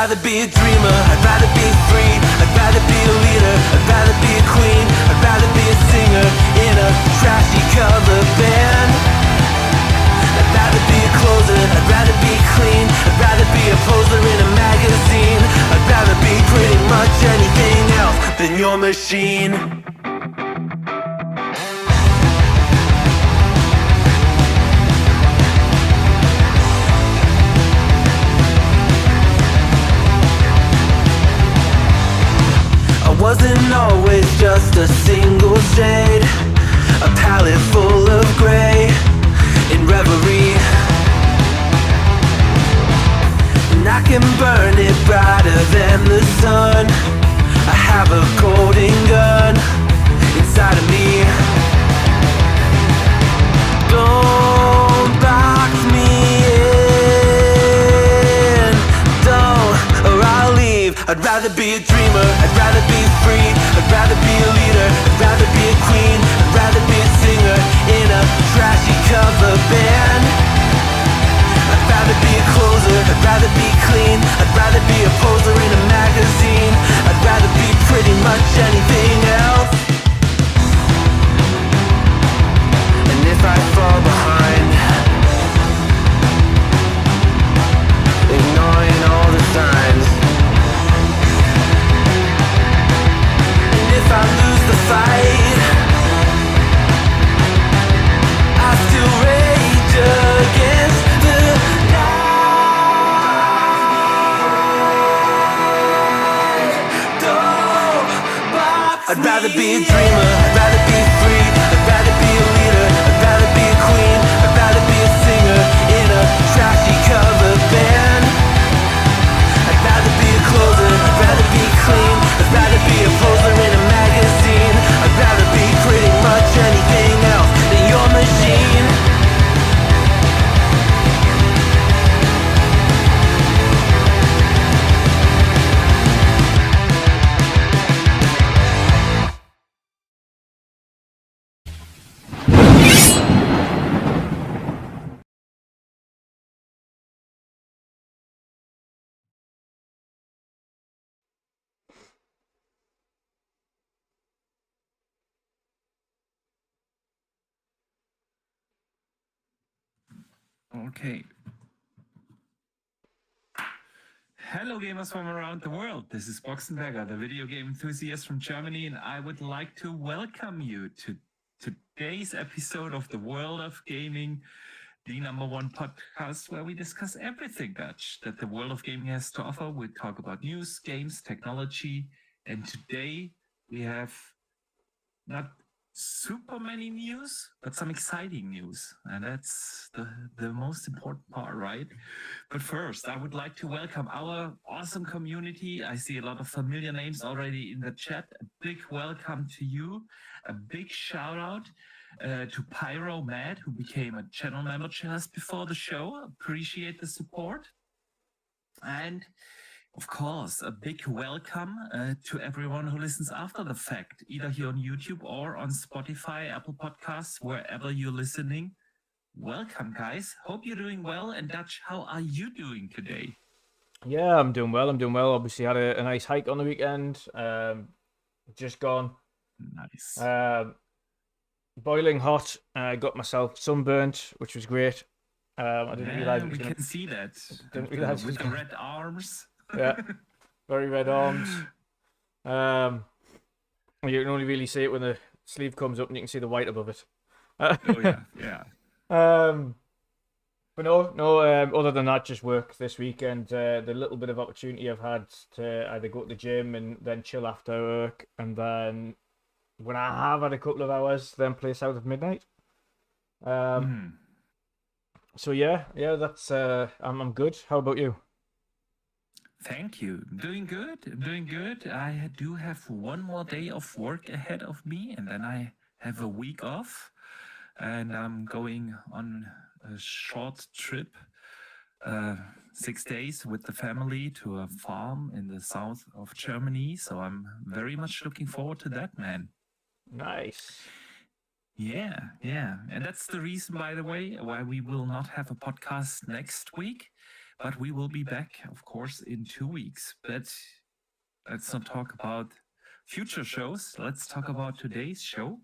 rather be a dreamer, I'd rather be free, I'd rather be a leader, I'd rather be a queen, I'd rather be a singer in a trashy cover band. I'd rather be a closer, I'd rather be clean, I'd rather be a poser in a magazine, I'd rather be pretty much anything else than your machine. Wasn't always just a single shade, a palette full of gray in reverie. And I can burn it brighter than the sun. I have a golden gun inside of me. Don't box me in, don't, or I'll leave. I'd rather be a dreamer, I'd rather be free, I'd rather be a leader, I'd rather be a queen, I'd rather be a singer in a trashy cover band. I'd rather be a closer, I'd rather be clean, I'd rather be a poser in a magazine, I'd rather be pretty much anything else. And if I fall behind, ignoring all the signs, if I lose the fight, I still rage against the night. Don't box I'd rather be a dreamer, I'd rather be free, I'd rather be a leader, I'd rather be a queen, I'd rather be a singer in a trashy cover band. I'd rather be a closer, I'd rather be clean, I'd rather be a poser in a magazine, I'd rather be pretty much anything else than your machine. Okay. Hello gamers from around the world. This is Boxenberger, the video game enthusiast from Germany, and I would like to welcome you to today's episode of the World of Gaming, the #1 podcast where we discuss everything Dutch that the world of gaming has to offer. We talk about news, games, technology, and today we have not super many news, but some exciting news, and that's the most important part, right? But first, I would like to welcome our awesome community. I see a lot of familiar names already in the chat. A big welcome to you. A big shout out to Pyro Mad, who became a channel member just before the show. Appreciate the support. And of course, a big welcome to everyone who listens after the fact, either here on YouTube or on Spotify, Apple Podcasts, wherever you're listening. Welcome, guys. Hope you're doing well. And Dutch, how are you doing today? Yeah, I'm doing well. Obviously, had a nice hike on the weekend. Just gone. Nice. Boiling hot. I got myself sunburnt, which was great. I didn't realize we can see that. Didn't realize with the red arms. Yeah, very red arms. You can only really see it when the sleeve comes up and you can see the white above it. Oh yeah. But no. Other than that, just work this weekend. The little bit of opportunity I've had to either go to the gym and then chill after work, and then when I have had a couple of hours, then play South of Midnight. So yeah, that's I'm good. How about you? Thank you. I'm doing good. I do have one more day of work ahead of me, and then I have a week off, and I'm going on a short trip, 6 days with the family to a farm in the south of Germany. So I'm very much looking forward to that, man. Nice. Yeah. And that's the reason, by the way, why we will not have a podcast next week. but we will be back, of course, in 2 weeks. But let's not talk about future shows. Let's talk about today's show.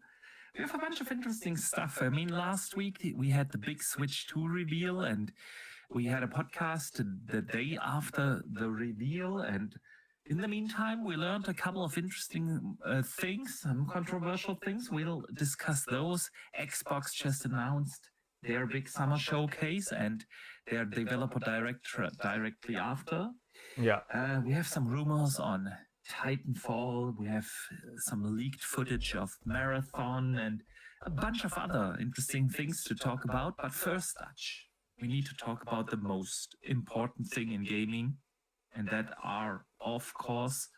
We have a bunch of interesting stuff. I mean, last week we had the big Switch 2 reveal, and we had a podcast the day after the reveal. And in the meantime, we learned a couple of interesting things, some controversial things. We'll discuss those. Xbox just announced their big summer showcase and their developer directly after. Yeah. We have some rumors on Titanfall. We have some leaked footage of Marathon and a bunch of other interesting things to talk about. But first, Dutch, we need to talk about the most important thing in gaming, and that are, of course,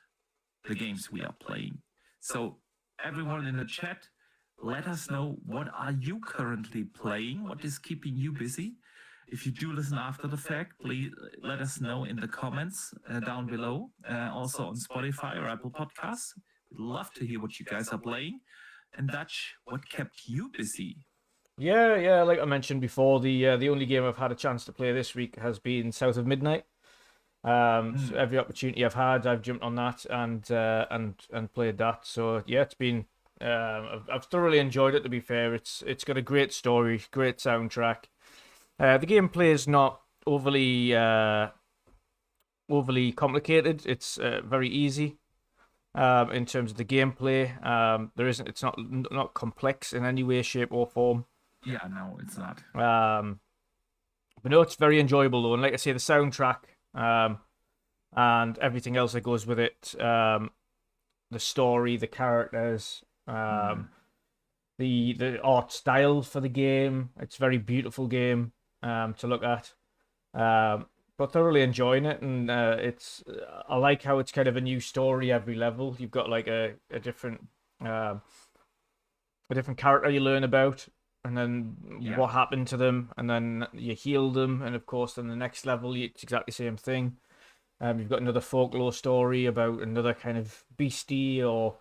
the games we are playing. So, everyone in the chat, let us know, what are you currently playing? What is keeping you busy? If you do listen after the fact, please let us know in the comments down below. Also on Spotify or Apple Podcasts. We'd love to hear what you guys are playing. And Dutch, what kept you busy? Yeah. Like I mentioned before, the only game I've had a chance to play this week has been South of Midnight. So every opportunity I've had, I've jumped on that and played that. So yeah, it's been I've thoroughly enjoyed it. To be fair, it's got a great story, great soundtrack. The gameplay is not overly complicated. It's very easy in terms of the gameplay. It's not complex in any way, shape, or form. Yeah, no, it's not. But no, it's very enjoyable though, and like I say, the soundtrack and everything else that goes with it, the story, the characters, the art style for the game. It's a very beautiful game to look at. But thoroughly enjoying it, and I like how it's kind of a new story every level. You've got like a different character you learn about, and then what happened to them, and then you heal them, and of course, then the next level it's exactly the same thing. You've got another folklore story about another kind of beastie or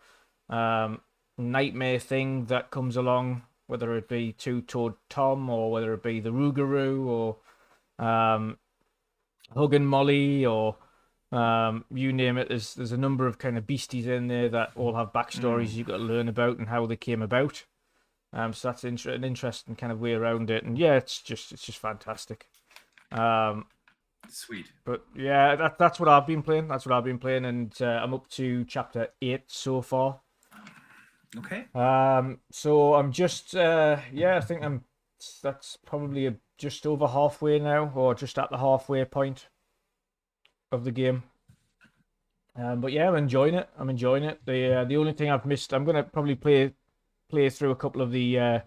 nightmare thing that comes along, whether it be Two-Toed Tom or whether it be the Rougarou or Hug and Molly or you name it. There's a number of kind of beasties in there that all have backstories you've got to learn about and how they came about. So that's an interesting kind of way around it, and yeah, it's just fantastic. Sweet. But yeah, that's what I've been playing. And I'm up to chapter 8 so far. Okay. So I'm just I think that's probably just over halfway now, or just at the halfway point of the game. But yeah, I'm enjoying it. The only thing I've missed, I'm gonna probably play through a couple of the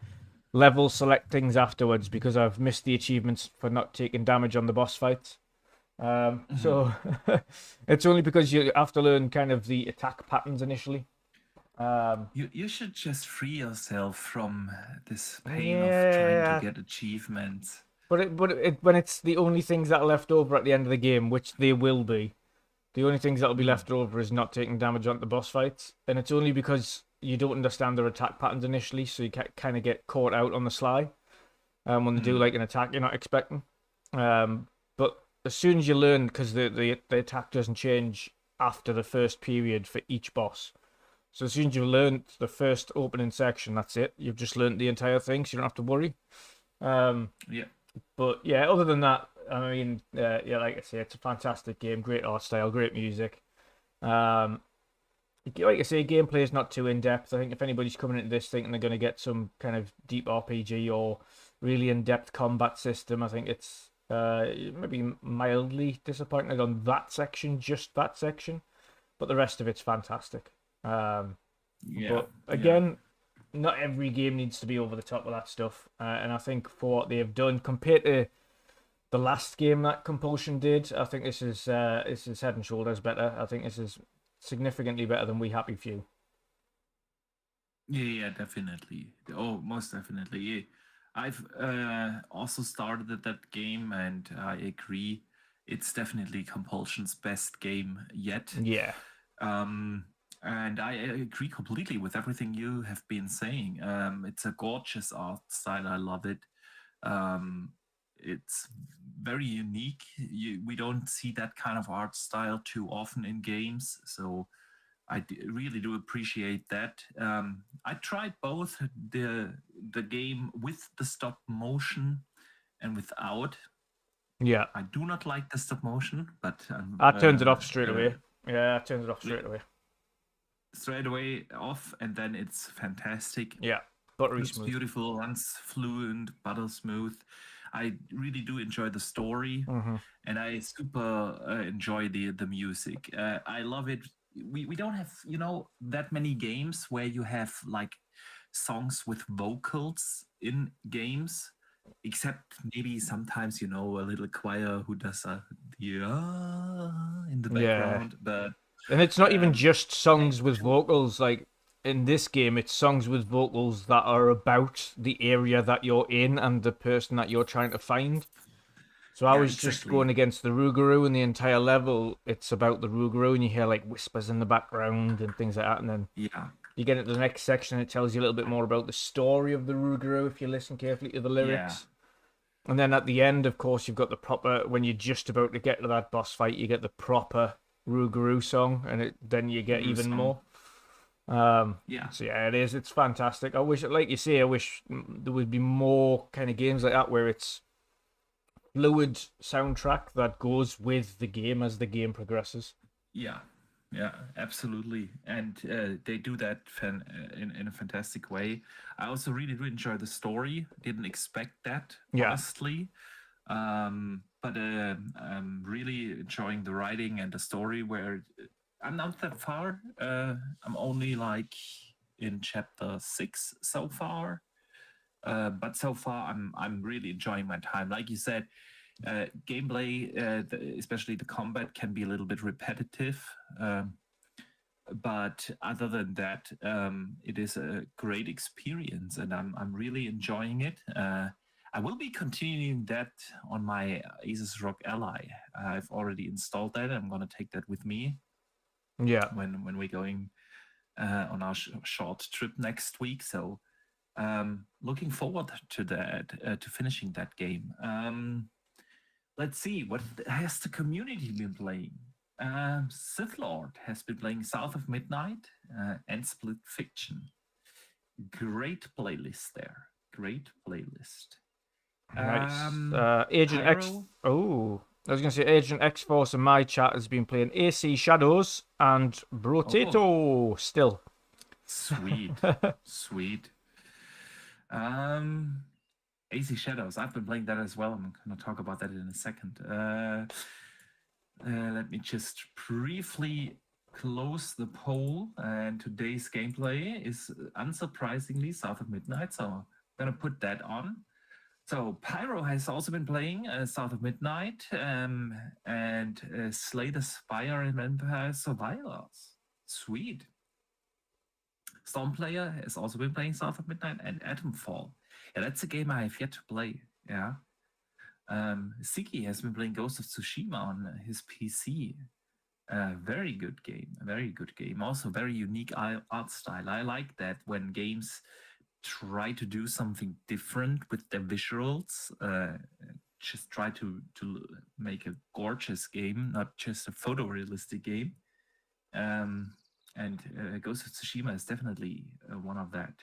level select things afterwards, because I've missed the achievements for not taking damage on the boss fights. So it's only because you have to learn kind of the attack patterns initially. You should just free yourself from this pain of trying to get achievements. But when it's the only things that are left over at the end of the game, which they will be, the only things that will be left over is not taking damage on the boss fights, and it's only because you don't understand their attack patterns initially, so you kind of get caught out on the sly when they do like an attack you're not expecting. But as soon as you learn, because the attack doesn't change after the first period for each boss. So as soon as you've learned the first opening section, that's it. You've just learned the entire thing, so you don't have to worry. But yeah, other than that, I mean, like I say, it's a fantastic game. Great art style, great music. Like I say, gameplay is not too in-depth. I think if anybody's coming into this thinking they're going to get some kind of deep RPG or really in-depth combat system, I think it's maybe mildly disappointed on that section, just that section. But the rest of it's fantastic. But again, not every game needs to be over the top of that stuff. And I think for what they have done, compared to the last game that Compulsion did, I think this is head and shoulders better. I think this is significantly better than We Happy Few. Yeah, definitely. Oh, most definitely. Yeah. I've also started at that game, and I agree. It's definitely Compulsion's best game yet. Yeah. And I agree completely with everything you have been saying. It's a gorgeous art style. I love it. it's very unique. We don't see that kind of art style too often in games, so I really do appreciate that. I tried both the game with the stop motion and without. Yeah. I do not like the stop motion, but I turned it off straight away. Yeah, I turned it off straight away. Straight away off, and then it's fantastic. Yeah, buttery It's smooth. beautiful, runs fluent, butter smooth. I really do enjoy the story, and I super enjoy the music. I love it. We don't have that many games where you have like songs with vocals in games, except maybe sometimes a little choir who does the in the background, but. And it's not even just songs with vocals. Like in this game, it's songs with vocals that are about the area that you're in and the person that you're trying to find. So I was just going against the Rougarou, and the entire level, it's about the Rougarou, and you hear like whispers in the background and things like that. And then you get into the next section, it tells you a little bit more about the story of the Rougarou if you listen carefully to the lyrics. And then at the end, of course, you've got the proper, when you're just about to get to that boss fight, you get the proper Rougarou song, and then you get even more. So yeah, it's fantastic. I wish, like you say, there would be more kind of games like that where it's fluid soundtrack that goes with the game as the game progresses. Yeah, absolutely, and they do that in a fantastic way. I also really do enjoy the story. Didn't expect that, honestly. But I'm really enjoying the writing and the story. Where I'm not that far. I'm only like in chapter 6 so far. But so far, I'm really enjoying my time. Like you said, gameplay, especially the combat, can be a little bit repetitive. But other than that, it is a great experience, and I'm really enjoying it. I will be continuing that on my Asus ROG Ally. I've already installed that. I'm going to take that with me. Yeah. When we're going on our short trip next week. So looking forward to that, to finishing that game. Let's see, what has the community been playing? Sith Lord has been playing South of Midnight and Split Fiction. Great playlist there. Great playlist. Nice. Agent X. Oh, I was going to say Agent X Force in my chat has been playing AC Shadows and Brotato still. Sweet. Sweet. AC Shadows. I've been playing that as well. I'm going to talk about that in a second. Let me just briefly close the poll. And today's gameplay is unsurprisingly South of Midnight. So I'm going to put that on. So Pyro has also been playing South of Midnight and Slay the Spire and Vampire Survivors. Sweet. Stormplayer has also been playing South of Midnight and Titanfall. Yeah, that's a game I have yet to play. Yeah. Siki has been playing Ghost of Tsushima on his PC. Very good game. A very good game. Also very unique art style. I like that when games try to do something different with their visuals. Just try to make a gorgeous game, not just a photorealistic game. And Ghost of Tsushima is definitely one of that.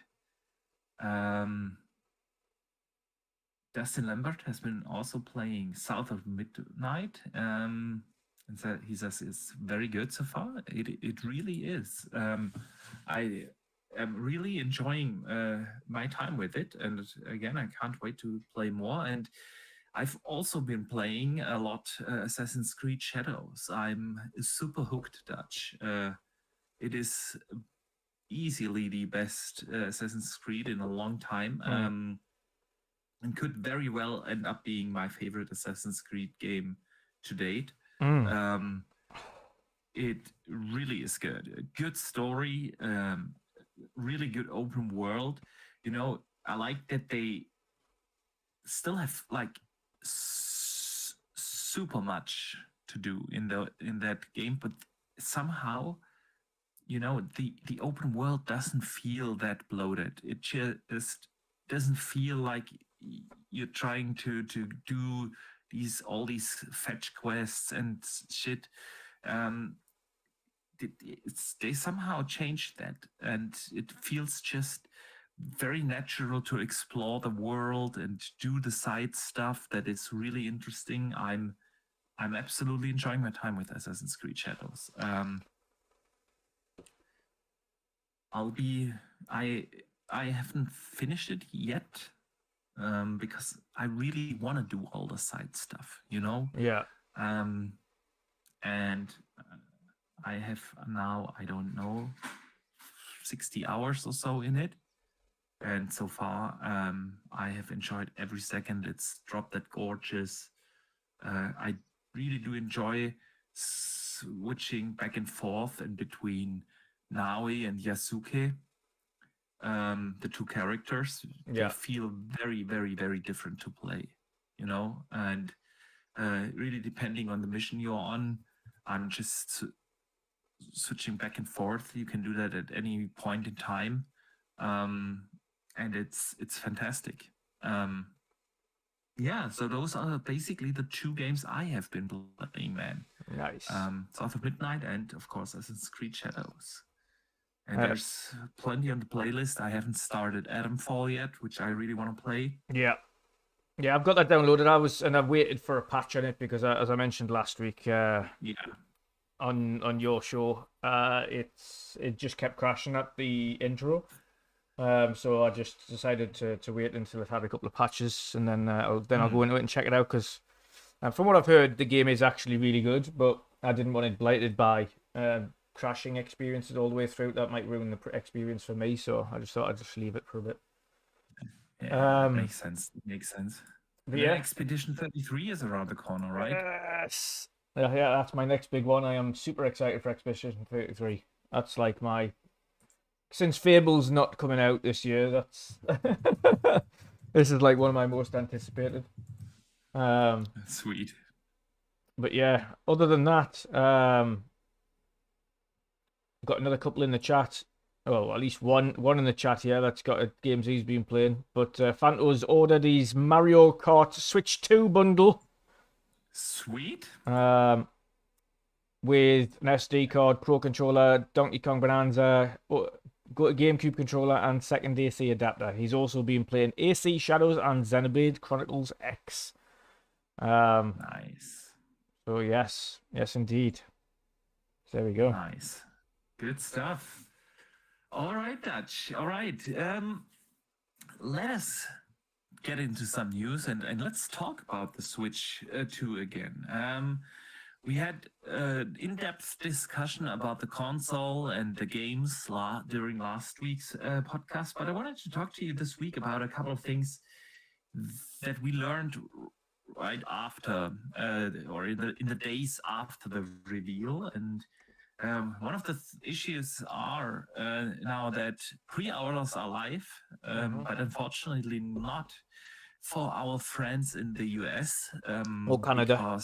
Dustin Lambert has been also playing South of Midnight, and he says it's very good so far. It really is. I am really enjoying my time with it, and again, I can't wait to play more. And I've also been playing a lot Assassin's Creed Shadows. I'm super hooked, Dutch. It is easily the best Assassin's Creed in a long time, and could very well end up being my favorite Assassin's Creed game to date. It really is good. A good story, really good open world. You know, I like that they still have like super much to do in that game, but somehow, you know, the open world doesn't feel that bloated. It just doesn't feel like you're trying to do all these fetch quests and shit. They somehow changed that, and it feels just very natural to explore the world and do the side stuff that is really interesting. I'm absolutely enjoying my time with Assassin's Creed Shadows. I haven't finished it yet, because I really want to do all the side stuff, you know? Yeah. And I have now, I don't know, 60 hours or so in it. And so far, I have enjoyed every second. It's dropped that gorgeous. I really do enjoy switching back and forth in between Naoi and Yasuke. The two characters, Yeah. they feel very, very, very different to play, you know? And really depending on the mission you're on, I'm just switching back and forth. You can do that at any point in time. And it's fantastic. Yeah, so those are basically the two games I have been playing, man. Nice. South of Midnight and, of course, Assassin's Creed Shadows. And there's plenty on the playlist. I haven't started Titanfall yet, which I really want to play. Yeah. Yeah, I've got that downloaded. I've waited for a patch on it because, as I mentioned last week, on your show, it just kept crashing at the intro. So I just decided to wait until it had a couple of patches, and then I'll go into it and check it out. Because from what I've heard, the game is actually really good, but I didn't want it blighted by crashing experiences all the way through. That might ruin the experience for me. So I just thought I'd just leave it for a bit. Yeah, makes sense. Makes sense. But yeah, Expedition 33 is around the corner, right? Yes. Yeah, that's my next big one. I am super excited for Expedition 33. That's like since Fable's not coming out this year, that's this is like one of my most anticipated. Sweet. But yeah, other than that, got another couple in the chat. Well, at least one in the chat here that's got games he's been playing. But Fanto's ordered his Mario Kart Switch 2 bundle. Sweet. With an SD card, Pro Controller, Donkey Kong Bonanza, GameCube controller, and second AC adapter. He's also been playing AC Shadows and Xenoblade Chronicles X. Nice. So yes indeed. So there we go. Nice. Good stuff. All right, Dutch. All right. Let us get into some news and let's talk about the Switch 2 again. We had an in-depth discussion about the console and the games during last week's podcast, but I wanted to talk to you this week about a couple of things that we learned right after, or in the days after the reveal. And one of the issues are now that pre-orders are live, but unfortunately not for our friends in the US. Or Canada.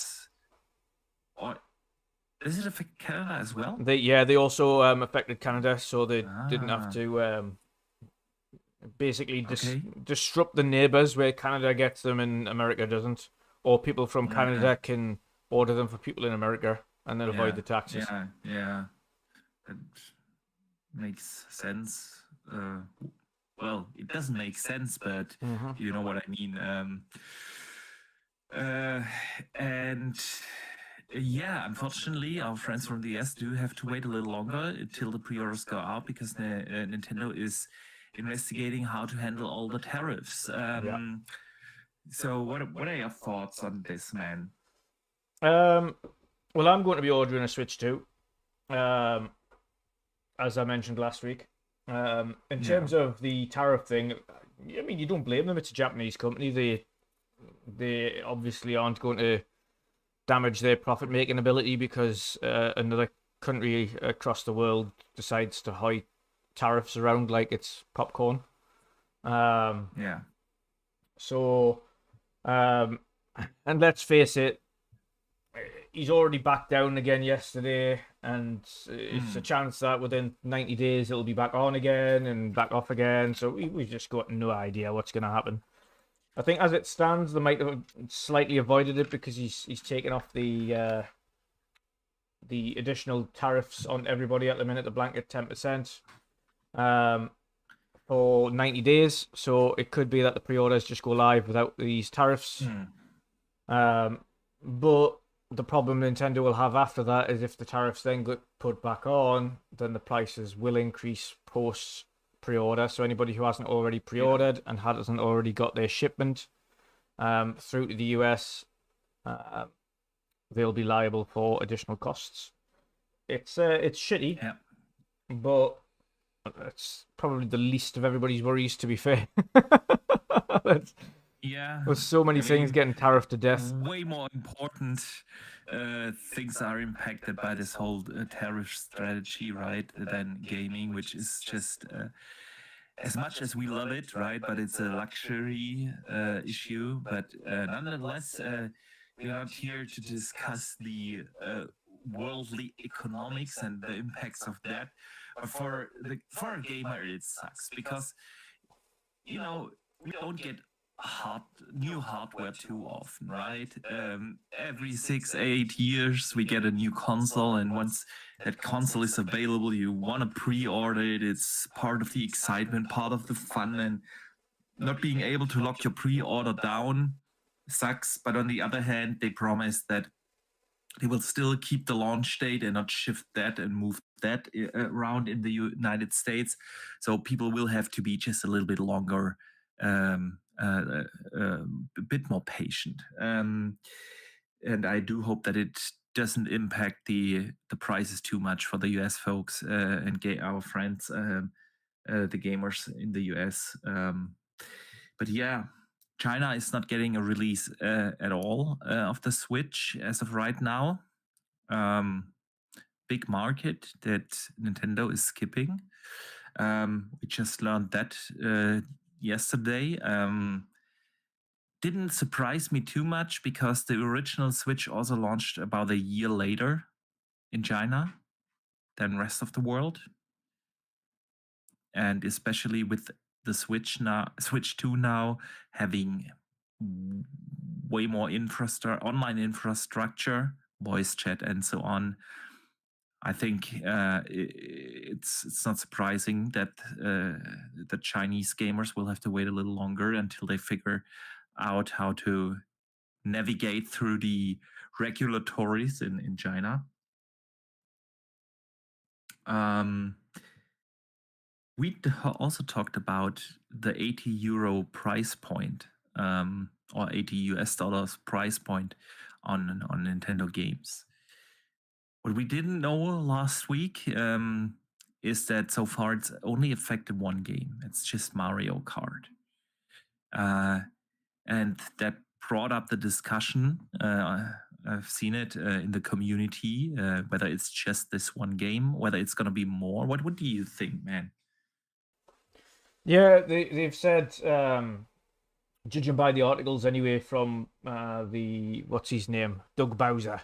Or is it affect Canada as well? They also affected Canada, so they didn't have to basically disrupt the neighbors where Canada gets them and America doesn't. Or people from Canada can order them for people in America and then avoid the taxes. Yeah. That makes sense. Well, it doesn't make sense, but you know what I mean. And yeah, unfortunately, our friends from the US do have to wait a little longer until the pre-orders go out because Nintendo is investigating how to handle all the tariffs. So what are your thoughts on this, man? Well, I'm going to be ordering a Switch 2, as I mentioned last week. In terms of the tariff thing, I mean, you don't blame them. It's a Japanese company. They obviously aren't going to damage their profit-making ability because another country across the world decides to hike tariffs around like it's popcorn. So, and let's face it, he's already backed down again yesterday, and it's a chance that within 90 days it'll be back on again and back off again. So we've just got no idea what's going to happen. I think as it stands, they might have slightly avoided it because he's taken off the additional tariffs on everybody at the minute, the blanket 10%, for 90 days. So it could be that the pre-orders just go live without these tariffs. But the problem Nintendo will have after that is if the tariffs then get put back on, then the prices will increase post pre-order. So anybody who hasn't already pre-ordered and hasn't already got their shipment through to the US, they'll be liable for additional costs. It's shitty, but it's probably the least of everybody's worries, to be fair. There's so many things getting tariffed to death. Way more important things are impacted by this whole tariff strategy, right, than gaming, which is just as much as we love it, right, but it's a luxury issue. But nonetheless, we're not here to discuss the worldly economics and the impacts of that. But for a gamer, it sucks because, we don't get new hardware too often, right? Every 6-8 years we get a new console, and once that console is available, you want to pre-order it. It's part of the excitement, part of the fun, and not being able to lock your pre-order down sucks. But on the other hand, they promise that they will still keep the launch date and not shift that and move that around in the United States. So people will have to be just a little bit longer, a bit more patient. And I do hope that it doesn't impact the prices too much for the US folks and our friends, the gamers in the US. But yeah, China is not getting a release at all of the Switch as of right now. Big market that Nintendo is skipping. We just learned that yesterday. Didn't surprise me too much because the original Switch also launched about a year later in China than rest of the world. And especially with the Switch 2 now having way more online infrastructure, voice chat, and so on. I think it's not surprising that the Chinese gamers will have to wait a little longer until they figure out how to navigate through the regulatories in China. We also talked about the 80 euro price point, or 80 US dollars price point on Nintendo games. What we didn't know last week is that so far it's only affected one game. It's just Mario Kart. And that brought up the discussion. I've seen it in the community, whether it's just this one game, whether it's going to be more. What do you think, man? Yeah, they've said, judging by the articles anyway, from what's his name, Doug Bowser,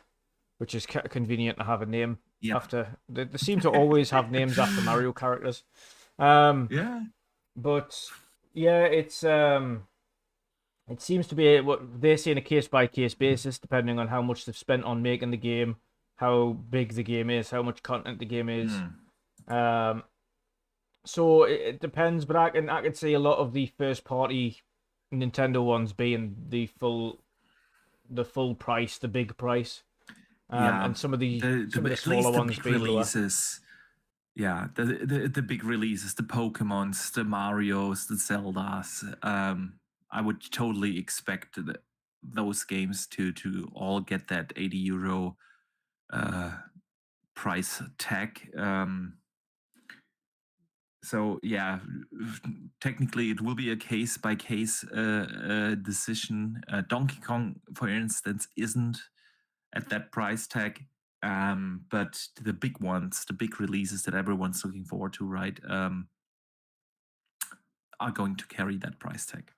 which is convenient to have a name after. They seem to always have names after Mario characters. Yeah. But yeah, it's it seems to be what they're saying, a case by case basis, depending on how much they've spent on making the game, how big the game is, how much content the game is. So it depends, but I can see a lot of the first party Nintendo ones being the full price, the big price. And some of the smaller ones being releases. Yeah, the big releases, the Pokemons, the Marios, the Zeldas. I would totally expect those games to all get that 80 euro price tag. So yeah, technically it will be a case by case decision. Donkey Kong, for instance, isn't at that price tag, but the big ones, the big releases that everyone's looking forward to, right, are going to carry that price tag.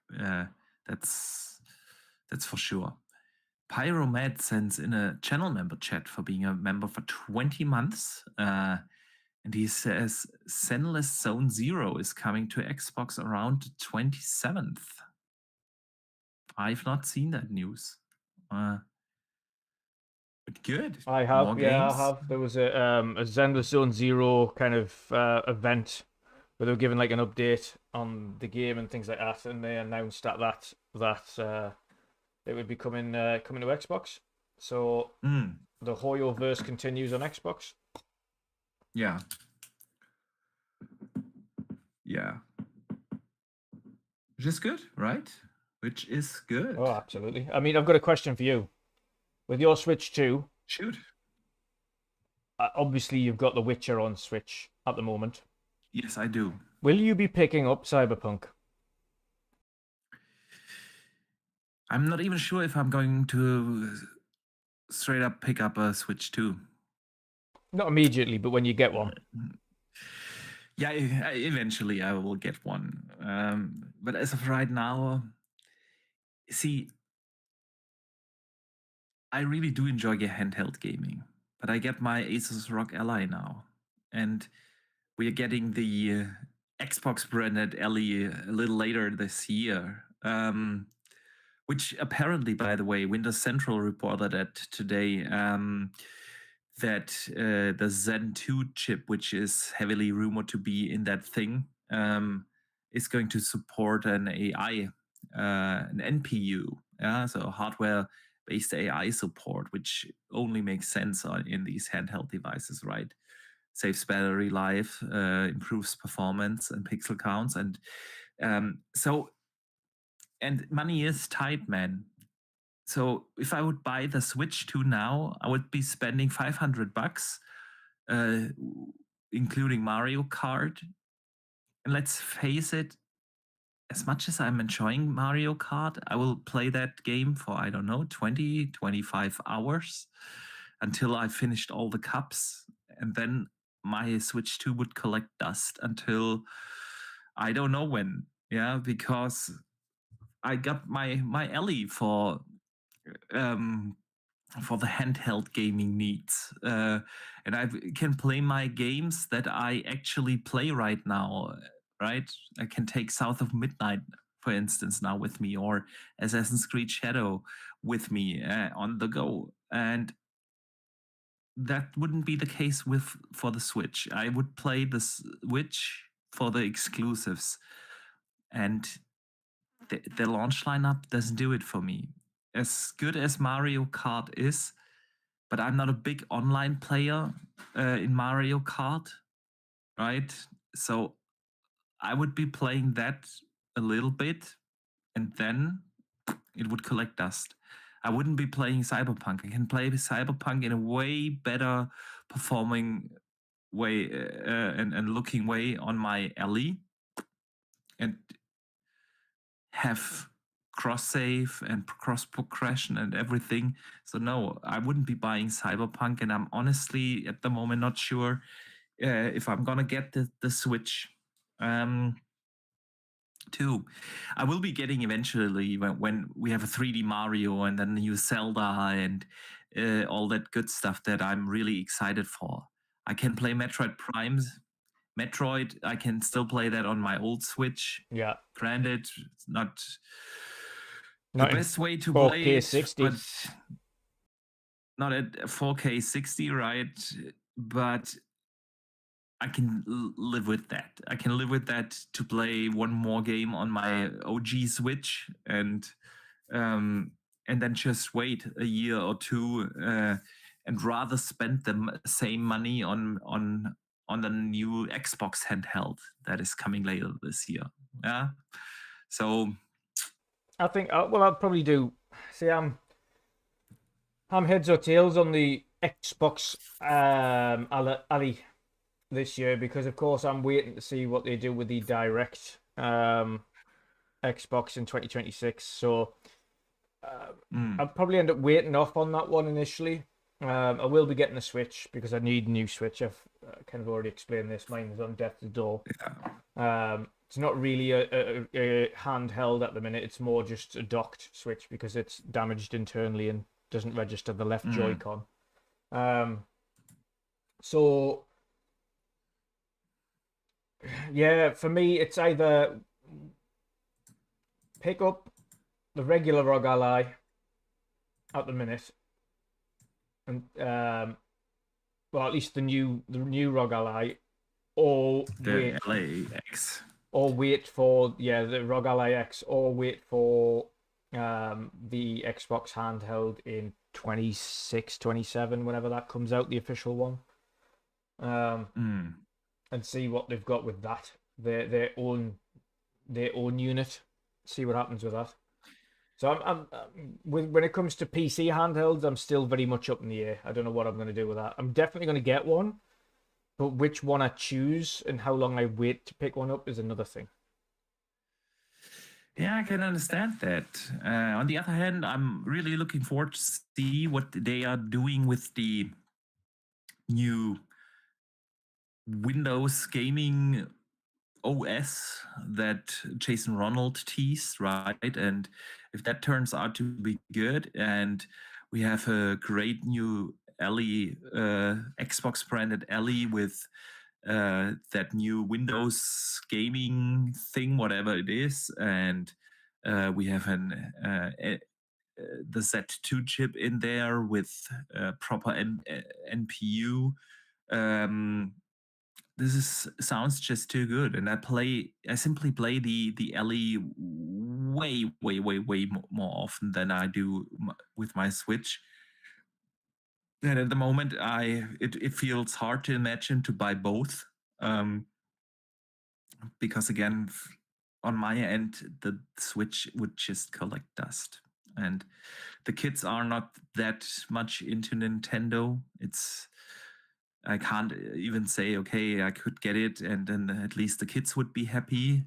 That's for sure. Pyromed sends in a channel member chat for being a member for 20 months. And he says Zenless Zone Zero is coming to Xbox around the 27th. I've not seen that news. But good. I have, More yeah, games. I have. There was a Zenless Zone Zero kind of event where they were giving like an update on the game and things like that, and they announced that it would be coming to Xbox. So the Hoyo verse continues on Xbox. Yeah. Yeah. Which is good, right? Which is good. Oh, absolutely. I mean, I've got a question for you. With your Switch 2, Shoot. obviously you've got The Witcher on Switch at the moment. Yes, I do. Will you be picking up Cyberpunk? I'm not even sure if I'm going to straight up pick up a Switch 2. Not immediately, but when you get one. Yeah, eventually I will get one. But as of right now, see, I really do enjoy handheld gaming. But I get my Asus ROG Ally now. And we are getting the Xbox branded Ally a little later this year. Which apparently, by the way, Windows Central reported that today that the Zen 2 chip, which is heavily rumored to be in that thing, is going to support an AI, an NPU, yeah, so hardware-based AI support, which only makes sense in these handheld devices, right? Saves battery life, improves performance and pixel counts, and and money is tight, man. So if I would buy the Switch 2 now, I would be spending $500, including Mario Kart. And let's face it, as much as I'm enjoying Mario Kart, I will play that game for, I don't know, 20, 25 hours until I finished all the cups. And then my Switch 2 would collect dust until I don't know when. Yeah, because I got my Ellie for the handheld gaming needs. And I can play my games that I actually play right now, right? I can take South of Midnight, for instance, now with me, or Assassin's Creed Shadow with me on the go. And that wouldn't be the case for the Switch. I would play the Switch for the exclusives. And the launch lineup doesn't do it for me. As good as Mario Kart is, but I'm not a big online player in Mario Kart, right? So I would be playing that a little bit, and then it would collect dust. I wouldn't be playing Cyberpunk. I can play Cyberpunk in a way better performing way and looking way on my Ellie, and have cross save and cross progression and everything. So no, I wouldn't be buying Cyberpunk, and I'm honestly at the moment not sure if I'm gonna get the Switch. Too, I will be getting eventually when we have a 3D Mario and then new Zelda and all that good stuff that I'm really excited for. I can play Metroid Primes. Metroid, I can still play that on my old Switch. Yeah. Granted, it's not Not the in best way to 4K play it, 60. but not at 4K 60, right? But I can live with that. I can live with that to play one more game on my OG Switch and then just wait a year or two and rather spend the same money on the new Xbox handheld that is coming later this year. Yeah. So I think, well, I'll probably do. See, I'm heads or tails on the Xbox Ally this year because, of course, I'm waiting to see what they do with the direct Xbox in 2026. So I'll probably end up waiting off on that one initially. I will be getting a Switch because I need a new Switch. I've kind of already explained this. Mine is on death's door. It's not really a handheld at the minute. It's more just a docked Switch because it's damaged internally and doesn't register the left Joy-Con. So yeah, for me, it's either pick up the regular ROG Ally at the minute, and well, at least the new ROG Ally, or The LAX. wait for the ROG Ally X, or wait for the Xbox handheld in 26, 27, whenever that comes out, the official one. And see what they've got with that. Their own unit. See what happens with that. So I'm when it comes to PC handhelds, I'm still very much up in the air. I don't know what I'm going to do with that. I'm definitely going to get one, but which one I choose and how long I wait to pick one up is another thing. Yeah, I can understand that. On the other hand, I'm really looking forward to see what they are doing with the new Windows gaming OS that Jason Ronald teased, right? And if that turns out to be good, and we have a great new Ellie, Xbox branded Ellie with that new Windows gaming thing, whatever it is, and we have the Z2 chip in there with proper NPU. This sounds just too good, and I simply play the Ellie way more often than I do with my Switch. And at the moment, it feels hard to imagine to buy both, because again, on my end, the Switch would just collect dust, and the kids are not that much into Nintendo. I can't even say, okay, I could get it, and then at least the kids would be happy.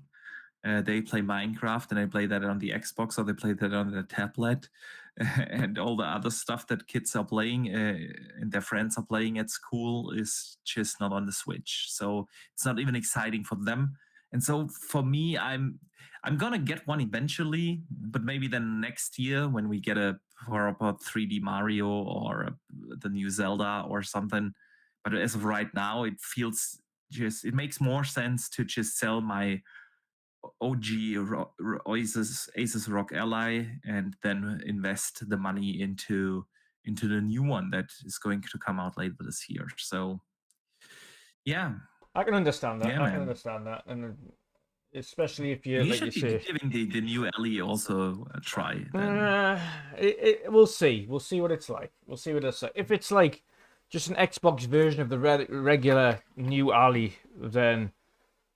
They play Minecraft, and I play that on the Xbox, or they play that on the tablet, and all the other stuff that kids are playing and their friends are playing at school is just not on the Switch. So it's not even exciting for them. And so for me, I'm gonna get one eventually, but maybe then next year when we get a proper 3D Mario or the new Zelda or something. But as of right now, it makes more sense to just sell my OG Asus ROG Ally and then invest the money into the new one that is going to come out later this year. So yeah, I can understand that. yeah, I can man. understand that, and especially if you, You like you should be say, giving the new Ellie also a try. Then we'll see. We'll see what it's like. We'll see what it's like. If it's like just an Xbox version of the regular new Ally, then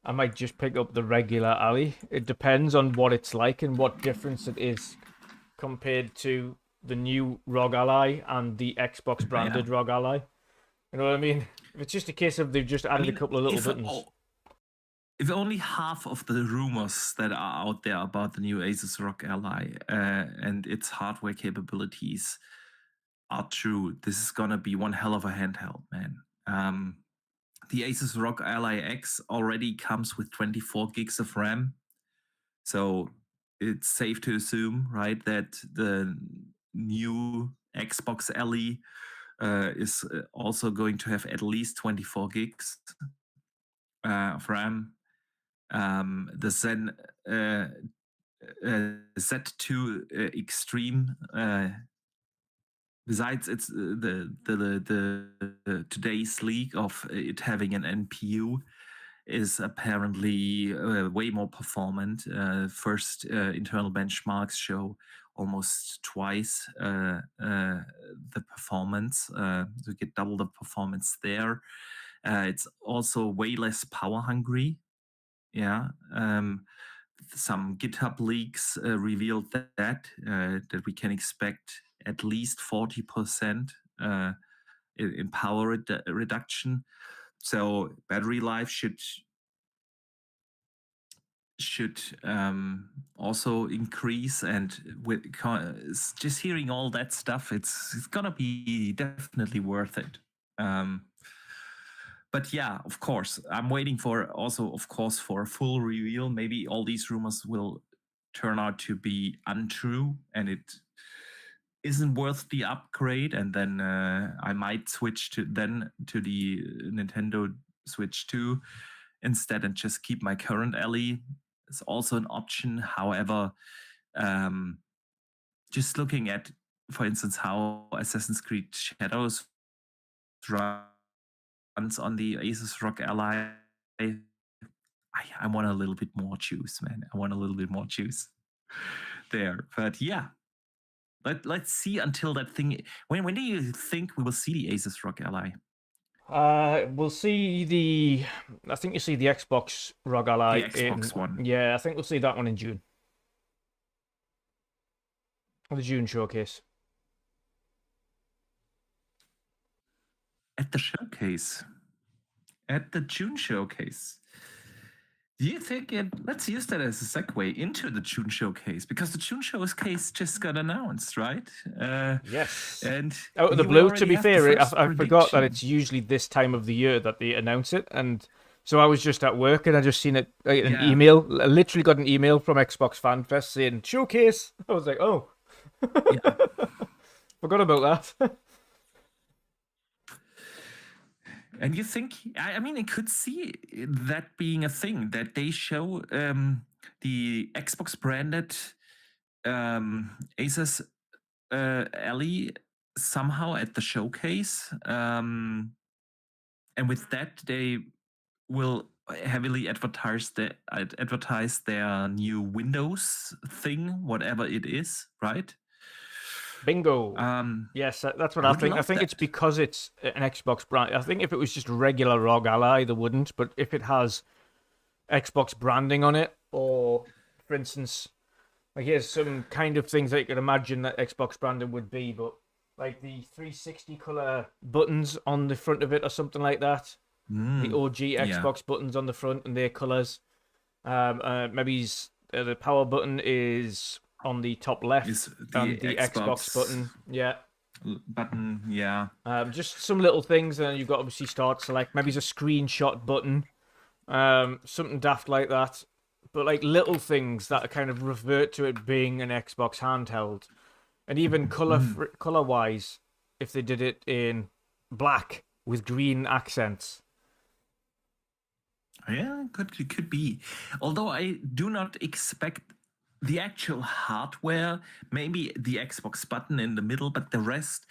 I might just pick up the regular Ally. It depends on what it's like and what difference it is compared to the new ROG Ally and the Xbox branded ROG Ally. You know what I mean? If it's just a case of they've just added a couple of little buttons. If only half of the rumors that are out there about the new Asus ROG Ally and its hardware capabilities are true, this is gonna be one hell of a handheld, man. The Asus ROG Ally X already comes with 24 gigs of RAM, so it's safe to assume, right, that the new Xbox Ellie is also going to have at least 24 gigs of RAM. The Zen Z2 Extreme, besides it's the today's leak of it having an NPU, is apparently way more performant. First internal benchmarks show almost twice the performance, so you get double the performance there. It's also way less power hungry. Yeah. Some GitHub leaks revealed that we can expect at least 40% in power reduction. So battery life should also increase, and with just hearing all that stuff, it's gonna be definitely worth it. But yeah, of course, I'm waiting for a full reveal. Maybe all these rumors will turn out to be untrue, and it isn't worth the upgrade. And then I might switch to the Nintendo Switch 2 instead, and just keep my current Ellie. It's also an option. However, just looking at, for instance, how Assassin's Creed Shadows runs on the Asus ROG Ally, I want a little bit more juice, man. I want a little bit more juice there. But yeah, let's see until that thing. When do you think we will see the Asus ROG Ally? We'll see the. I think you see the Xbox ROG Ally. The Xbox one. Yeah, I think we'll see that one in June. The June showcase. At the showcase. At the June showcase. Do you think let's use that as a segue into the June showcase, because the June showcase just got announced, right? Yes. And Out of the we blue, already to be have the fair, first I forgot that prediction. it's usually this time of the year that they announce it, and so I was just at work and I just seen it an Yeah. email. I literally got an email from Xbox FanFest saying showcase. I was like, oh, Yeah. forgot about that. And you think, I mean, I could see that being a thing, that they show the Xbox branded Asus Ally somehow at the showcase. And with that, they will heavily advertise their new Windows thing, whatever it is, right? Bingo. Yes, that's what I would think. I love think it's that. because it's an Xbox brand. I think if it was just regular ROG Ally, they wouldn't. But if it has Xbox branding on it, or for instance, like here's some kind of things that you could imagine that Xbox branding would be, but like the 360 color buttons on the front of it, or something like that. The OG Yeah. Xbox buttons on the front and their colors. Maybe the power button is on the top left, Is and the Xbox button, yeah. button, yeah. Just some little things, and you've got obviously start select. Maybe it's a screenshot button, something daft like that. But like little things that kind of revert to it being an Xbox handheld, and even color wise, if they did it in black with green accents. Yeah, could be. Although I do not expect the actual hardware, maybe the Xbox button in the middle, but the rest,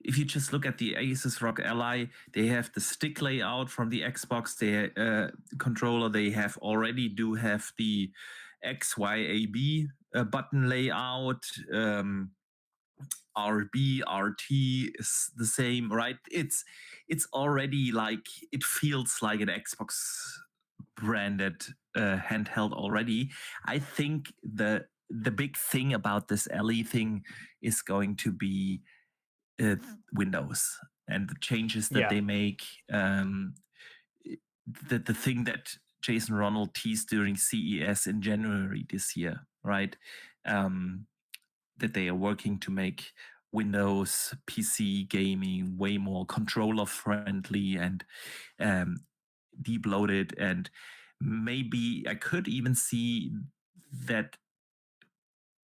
if you just look at the Asus ROG Ally, they have the stick layout from the Xbox controller. They do have the XYAB button layout. RB, RT is the same, right? It's already like, it feels like an Xbox branded handheld already. I think the big thing about this LE thing is going to be Windows and the changes that they make. The thing that Jason Ronald teased during CES in January this year, right? That they are working to make Windows PC gaming way more controller friendly and deep loaded, and maybe I could even see that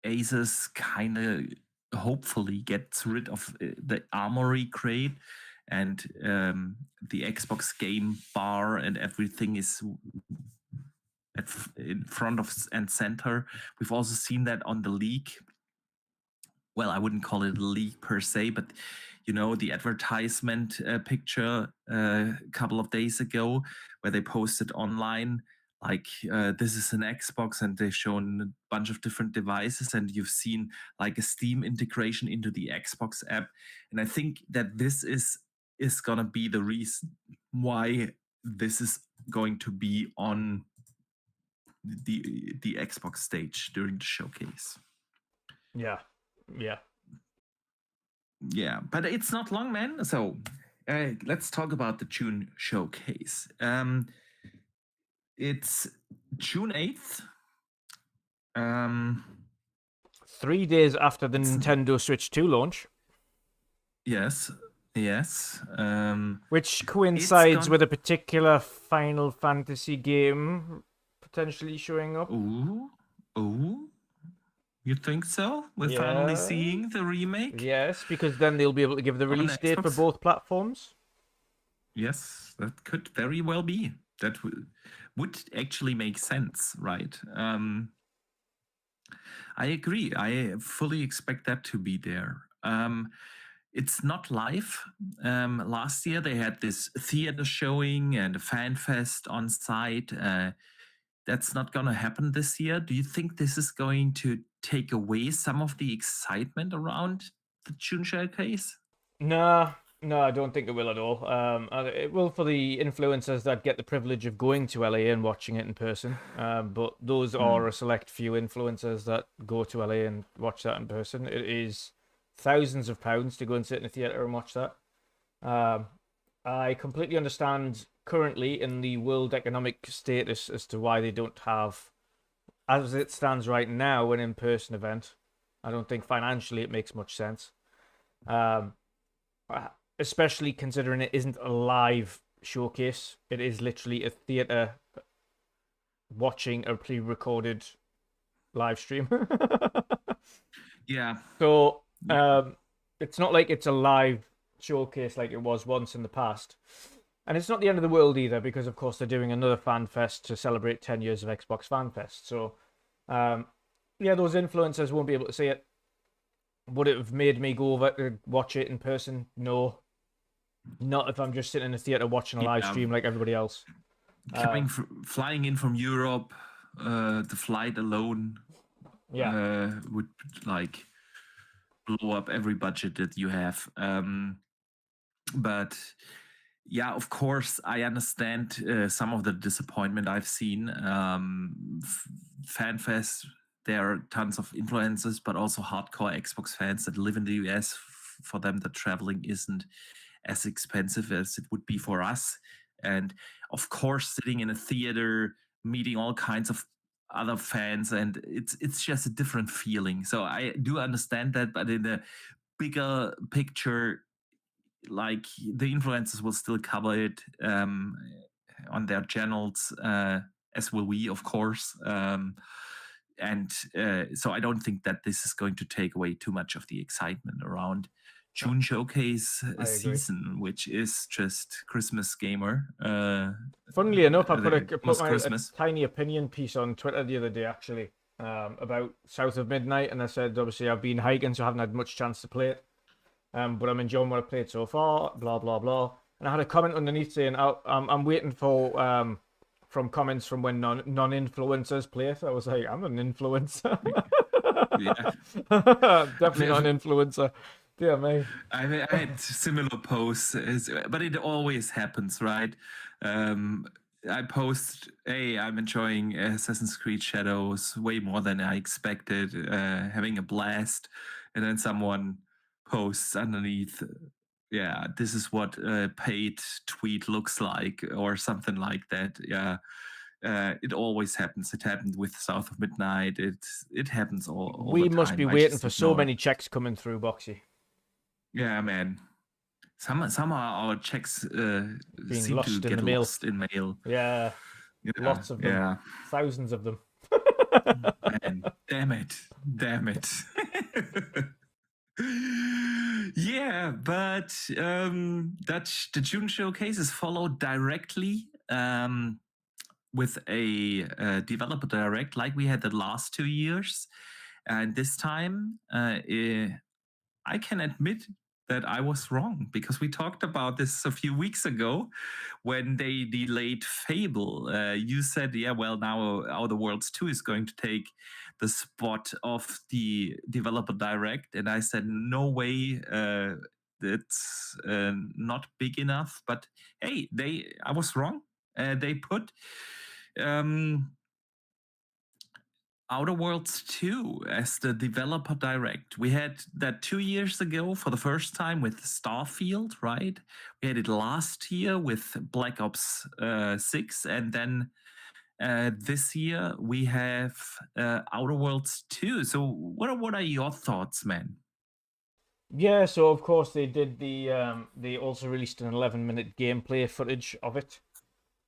Asus kind of hopefully gets rid of the Armory crate, and the Xbox game bar and everything is in front of and center. We've also seen that on the leak. Well, I wouldn't call it a leak per se, but the advertisement picture a couple of days ago where they posted online, like this is an Xbox, and they've shown a bunch of different devices, and you've seen like a Steam integration into the Xbox app. And I think that this is gonna be the reason why this is going to be on the Xbox stage during the showcase. Yeah. Yeah, but it's not long, man. So let's talk about the June showcase. It's June 8th. 3 days after the Nintendo Switch 2 launch. Yes. Which coincides with a particular Final Fantasy game potentially showing up. Ooh. You think so? We're finally seeing the remake? Yes, because then they'll be able to give the release date for both platforms. Yes, that could very well be. That would actually make sense, right? I agree. I fully expect that to be there. It's not live. Last year they had this theater showing and a fan fest on site. That's not going to happen this year. Do you think this is going to take away some of the excitement around the June showcase? No, no, I don't think it will at all. It will for the influencers that get the privilege of going to LA and watching it in person. But those are a select few influencers that go to LA and watch that in person. It is thousands of pounds to go and sit in a theater and watch that. I completely understand currently in the world economic status as to why they don't have, as it stands right now, an in-person event. I don't think financially it makes much sense. Um, Especially considering it isn't a live showcase. It is literally a theater watching a pre-recorded live stream. Yeah. So it's not like it's a live showcase like it was once in the past. And it's not the end of the world either, because of course they're doing another fan fest to celebrate 10 years of Xbox Fan Fest. So yeah, those influencers won't be able to see it. Would it have made me go over to watch it in person? No. Not if I'm just sitting in a theater watching a live stream like everybody else. Flying in from Europe, the flight alone would like blow up every budget that you have. But yeah, of course, I understand some of the disappointment I've seen. FanFest, there are tons of influencers, but also hardcore Xbox fans that live in the US. For them, the traveling isn't as expensive as it would be for us. And of course, sitting in a theater, meeting all kinds of other fans, and it's just a different feeling. So I do understand that, but in the bigger picture, like the influencers will still cover it on their channels, as will we, of course. And so I don't think that this is going to take away too much of the excitement around June showcase season, which is just Christmas gamer. Funnily enough, I put a tiny opinion piece on Twitter the other day, actually, about South of Midnight, and I said, obviously, I've been hiking, so I haven't had much chance to play it, but I'm enjoying what I've played so far, blah, blah, blah. And I had a comment underneath saying, I'm waiting for from comments from when non-influencers play it. I was like, I'm an influencer. Definitely not an influencer. Dear me. I had similar posts, but it always happens, right? I post, hey, I'm enjoying Assassin's Creed Shadows way more than I expected, having a blast. And then someone posts underneath, yeah, this is what a paid tweet looks like, or something like that. Yeah. It always happens. It happened with South of Midnight. It happens all we the time. Must be waiting for so many checks coming through, Boxy. Yeah, man. Somehow our checks seem lost to get lost in mail. Yeah, lots of them. Yeah. Thousands of them. Man, damn it. Yeah, but the June showcase is followed directly with a developer direct like we had the last 2 years. And this time, I can admit that I was wrong, because we talked about this a few weeks ago when they delayed Fable. You said, yeah, well, now Outer Worlds 2 is going to take the spot of the developer direct. And I said, no way, it's not big enough. But hey, I was wrong. They put Outer Worlds 2 as the developer direct. We had that 2 years ago for the first time with Starfield, right? We had it last year with Black Ops 6, and then this year we have Outer Worlds 2. So what are your thoughts, man? Yeah, so of course they did they also released an 11-minute gameplay footage of it.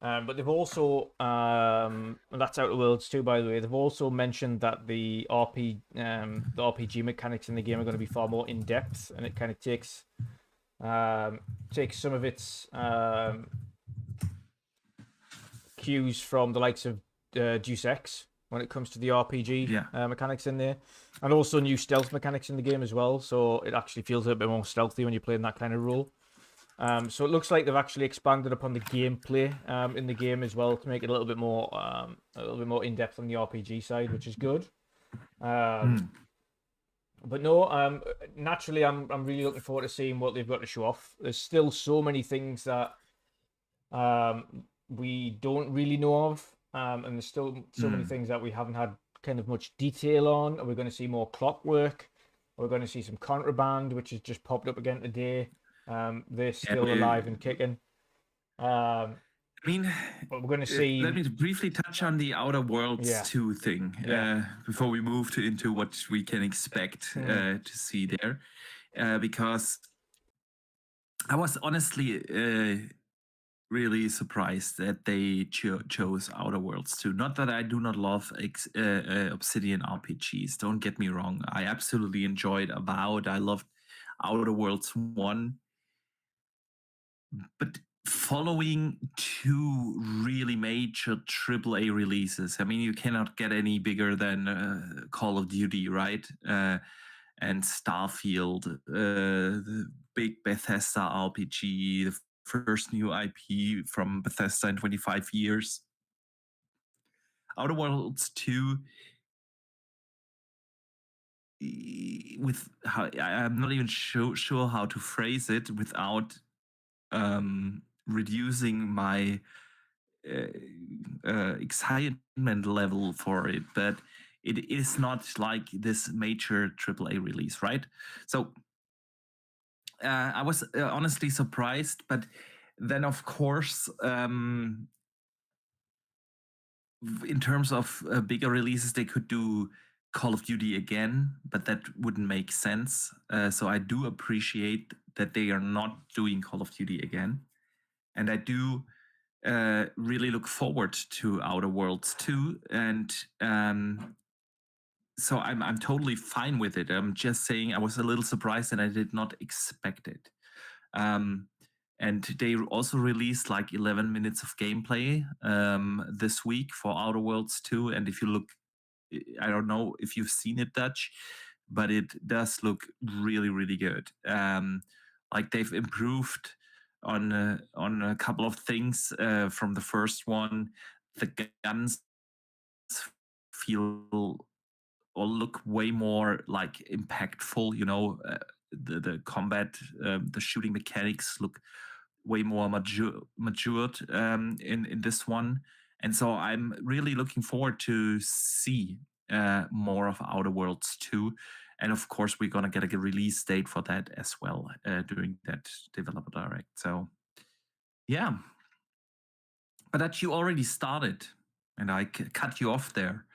But they've also, and that's Outer Worlds 2, by the way, they've also mentioned that the RPG mechanics in the game are going to be far more in-depth, and it kind of takes some of its cues from the likes of Deus Ex, when it comes to the RPG Yeah. mechanics in there, and also new stealth mechanics in the game as well. So it actually feels a little bit more stealthy when you're playing that kind of role. So it looks like they've actually expanded upon the gameplay in the game as well to make it a little bit more in depth on the RPG side, which is good. But no, naturally, I'm really looking forward to seeing what they've got to show off. There's still so many things that we don't really know of, and there's still so many things that we haven't had kind of much detail on. We're going to see more clockwork. We're going to see some contraband, which has just popped up again today. They're still alive and kicking. I mean, But we're going to see. Let me briefly touch on the Outer Worlds 2 thing before we move into what we can expect to see there. Because I was honestly really surprised that they chose Outer Worlds 2. Not that I do not love Obsidian RPGs. Don't get me wrong. I absolutely enjoyed Avowed. I loved Outer Worlds 1. But following 2 really major AAA releases, I mean, you cannot get any bigger than Call of Duty, right? And Starfield, the big Bethesda RPG, the first new IP from Bethesda in 25 years. Outer Worlds 2, with I'm not even sure how to phrase it without reducing my excitement level for it, but it is not like this major AAA release, right? So I was honestly surprised, but then of course, in terms of bigger releases, they could do Call of Duty again, but that wouldn't make sense. So I do appreciate that they are not doing Call of Duty again, and I do really look forward to Outer Worlds 2, and so I'm totally fine with it. I'm just saying I was a little surprised and I did not expect it. And they also released like 11 minutes of gameplay this week for Outer Worlds 2. And if you look, I don't know if you've seen it, Dutch, but it does look really, really good. Like they've improved on a couple of things from the first one. The guns feel or look way more like impactful. You know, the combat, the shooting mechanics look way more matured in this one, and so I'm really looking forward to see more of Outer Worlds 2. And of course, we're gonna get a release date for that as well during that developer direct. So, yeah. But that you already started, and I cut you off there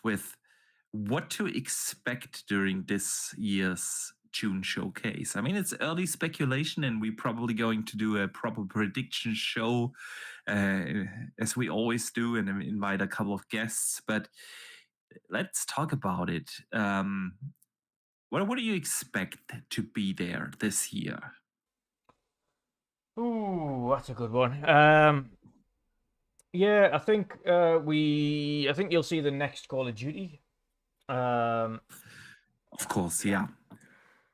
with what to expect during this year's June showcase. I mean, it's early speculation, and we're probably going to do a proper prediction show as we always do, and invite a couple of guests. But let's talk about it. What do you expect to be there this year? Ooh, that's a good one. Yeah, I think I think you'll see the next Call of Duty. Of course, yeah.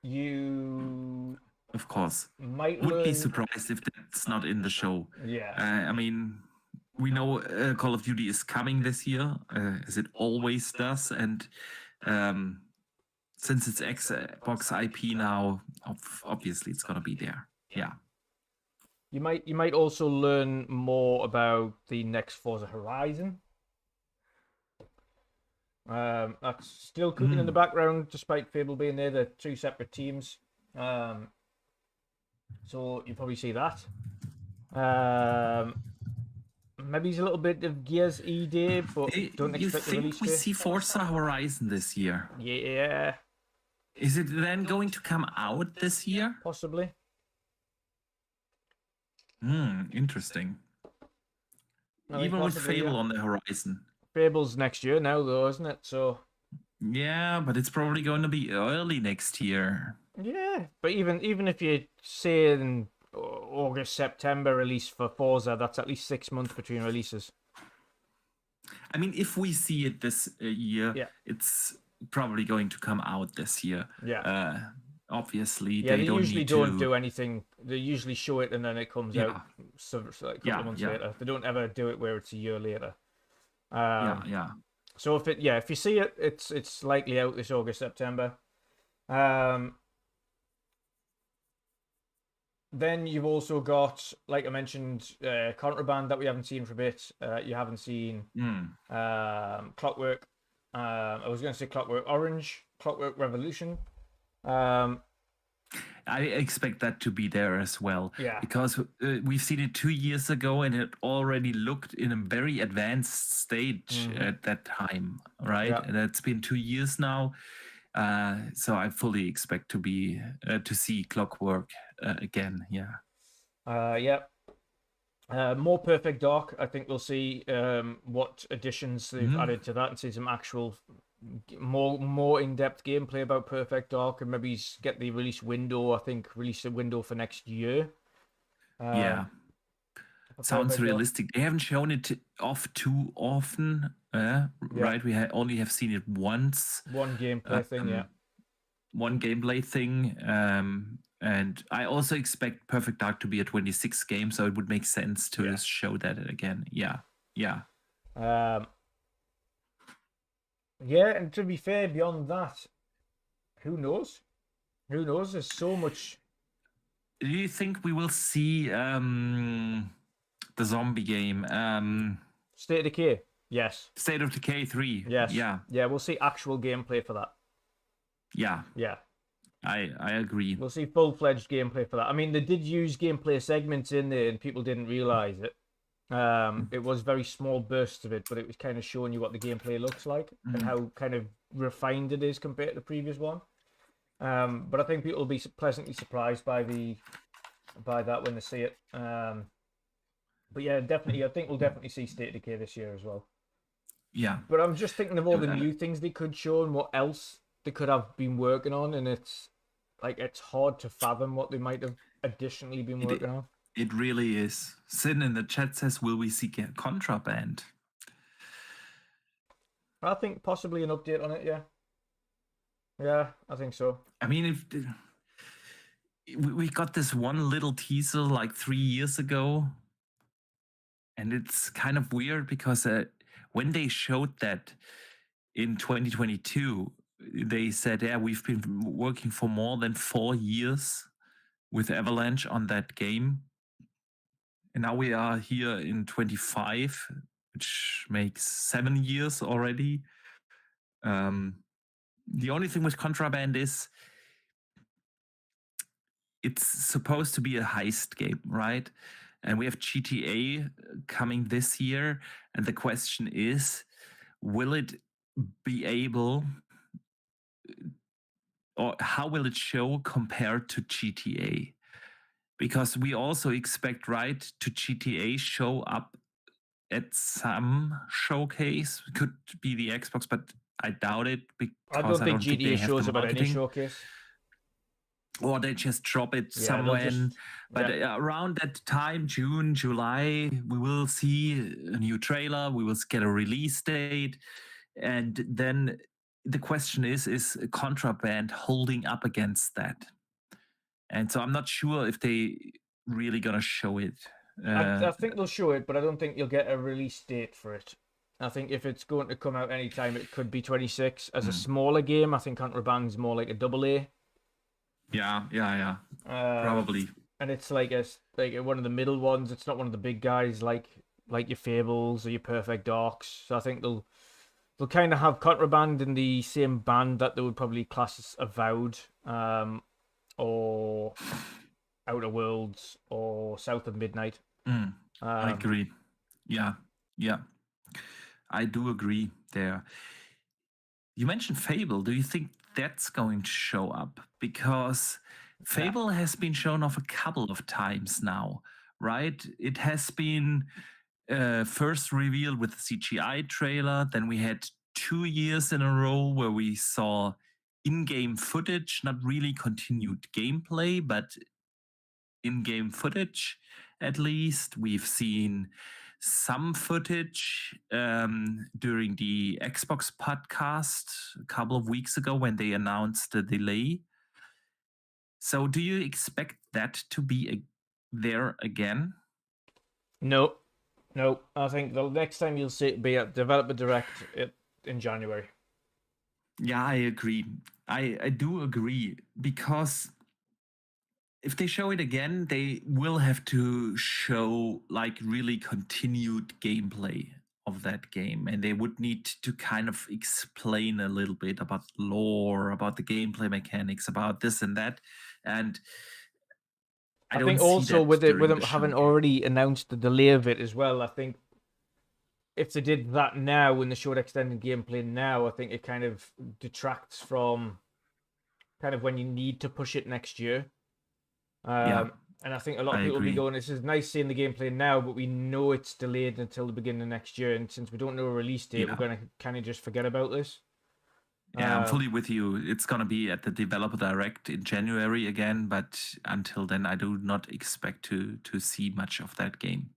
You Of course. might Would be learn. surprised if that's not in the show. Yeah. I mean, we know Call of Duty is coming this year, as it always does, and since it's Xbox IP now, obviously it's gonna be there. Yeah. You might also learn more about the next Forza Horizon. That's still cooking in the background, despite Fable being there. They're two separate teams. So you probably see that. Maybe it's a little bit of Gears E Day, but don't You expect the think release we date. see Forza Horizon this year? Yeah, Is it then going to come out this year? possibly. Interesting. I think Even with possibly, Fable yeah. on the horizon. Fable's next year now, though, isn't it? So Yeah, but it's probably going to be early next year. yeah, but even if you say in August, September release for Forza, that's at least 6 months between releases. I mean, if we see it this year, Yeah. it's probably going to come out this year. Yeah. Obviously, Yeah, they don't usually need don't to. do anything. They usually show it and then it comes out Yeah, so like a couple yeah, of months yeah, later. They don't ever do it where it's a year later. yeah, yeah. So if you see it, it's likely out this August, September. Then you've also got, like I mentioned, Contraband that we haven't seen for a bit. You haven't seen Clockwork. I was going to say Clockwork Orange, Clockwork Revolution. I expect that to be there as well. Yeah. Because we've seen it 2 years ago and it already looked in a very advanced stage at that time, right? Yeah. And it's been 2 years now. So I fully expect to see Clockwork again. Yeah. Yeah. More Perfect Dark. I think we'll see what additions they've added to that and see some actual more in-depth gameplay about Perfect Dark and maybe get the release window. I think release a window for next year. Yeah. for Sounds Perfect Dark. realistic. They haven't shown it off too often, right? We only have seen it once. One gameplay thing, yeah. One gameplay thing. And I also expect Perfect Dark to be a 26 game, so it would make sense to show that again. Yeah. Yeah. Yeah, and to be fair, beyond that, who knows? Who knows? There's so much. Do you think we will see the zombie game? State of Decay? Yes. State of Decay 3. Yes. Yeah. Yeah, we'll see actual gameplay for that. Yeah. Yeah. I agree. We'll see full-fledged gameplay for that. I mean, they did use gameplay segments in there and people didn't realize it. It was very small bursts of it, but it was kind of showing you what the gameplay looks like and how kind of refined it is compared to the previous one. But I think people will be pleasantly surprised by that when they see it. But yeah, definitely, I think we'll definitely see State of Decay this year as well. Yeah. But I'm just thinking of all the new things they could show and what else they could have been working on, and it's hard to fathom what they might have additionally been working on. It really is. Sin in the chat says, will we see Contraband? I think possibly an update on it, yeah. Yeah, I think so. I mean, if we got this one little teaser like 3 years ago, and it's kind of weird because when they showed that in 2022, they said, yeah, we've been working for more than 4 years with Avalanche on that game. And now we are here in 25, which makes 7 years already. The only thing with Contraband is it's supposed to be a heist game, right? And we have GTA coming this year. And the question is, will it be able, or how will it show compared to GTA? Because we also expect, right, to GTA show up at some showcase. Could be the Xbox, but I doubt it. Because I don't think GTA shows up at any marketing. showcase. Or they just drop it somewhere. But around that time, June, July, we will see a new trailer. We will get a release date. And then the question is Contraband holding up against that? And so I'm not sure if they really gonna show it. I think they'll show it, but I don't think you'll get a release date for it. I think if it's going to come out anytime, it could be 26. As a smaller game, I think Contraband's more like a AA. Yeah. Probably. And it's like one of the middle ones. It's not one of the big guys like your Fables or your Perfect Darks. So I think they'll kind of have Contraband in the same band that they would probably class as Avowed, or Outer Worlds or South of Midnight. I agree. Yeah. I do agree there. You mentioned Fable. Do you think that's going to show up? Because Fable has been shown off a couple of times now, right? It has been first revealed with the CGI trailer. Then we had 2 years in a row where we saw in-game footage, not really continued gameplay, but in-game footage at least. We've seen some footage during the Xbox podcast a couple of weeks ago when they announced the delay. So do you expect that to be there again? No. I think the next time you'll see it be at Developer Direct in January. Yeah, I agree. I do agree, because if they show it again, they will have to show like really continued gameplay of that game, and they would need to kind of explain a little bit about lore, about the gameplay mechanics, about this and that. And I don't think see also that with during them the having show. already announced the delay of it as well, I think if they did that now when they showed extended gameplay now, I think it kind of detracts from kind of when you need to push it next year. Yeah, And I think a lot of I people will be agree. going, this is nice seeing the gameplay now, but we know it's delayed until the beginning of next year. And since we don't know a release date, Yeah. we're going to kind of just forget about this. Yeah, I'm fully with you. It's going to be at the Developer Direct in January again, but until then, I do not expect to see much of that game.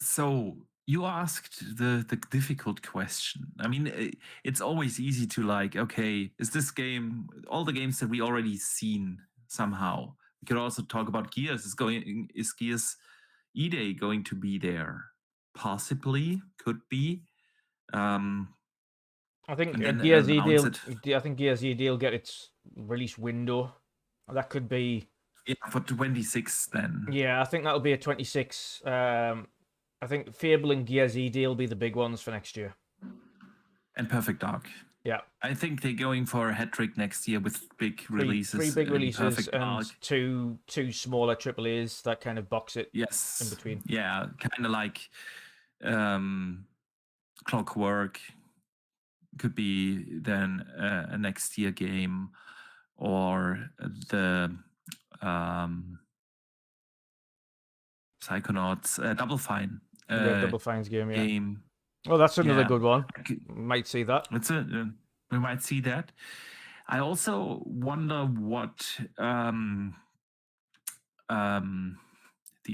So you asked the difficult question. I mean, it's always easy to like, okay, is this game all the games that we already seen somehow? We could also talk about Gears. Is Gears E-Day going to be there? Possibly, could be. I think And then Gears E announce deal. I think Gears E will get its release window. That could be. Yeah, for 26 then. Yeah, I think that'll be a 26. I think Fable and Gears E will be the big ones for next year. And Perfect Dark. Yeah, I think they're going for a hat trick next year with big releases. Three big releases Perfect and Dark. two smaller AAAs that kind of box it. Yes. In between. Yeah, kind of like Clockwork. Could be then a next year game, or the Psychonauts Double Fine. Double Fine's game. Yeah. Game. Oh, that's another good one. Might see that. We might see that. I also wonder what the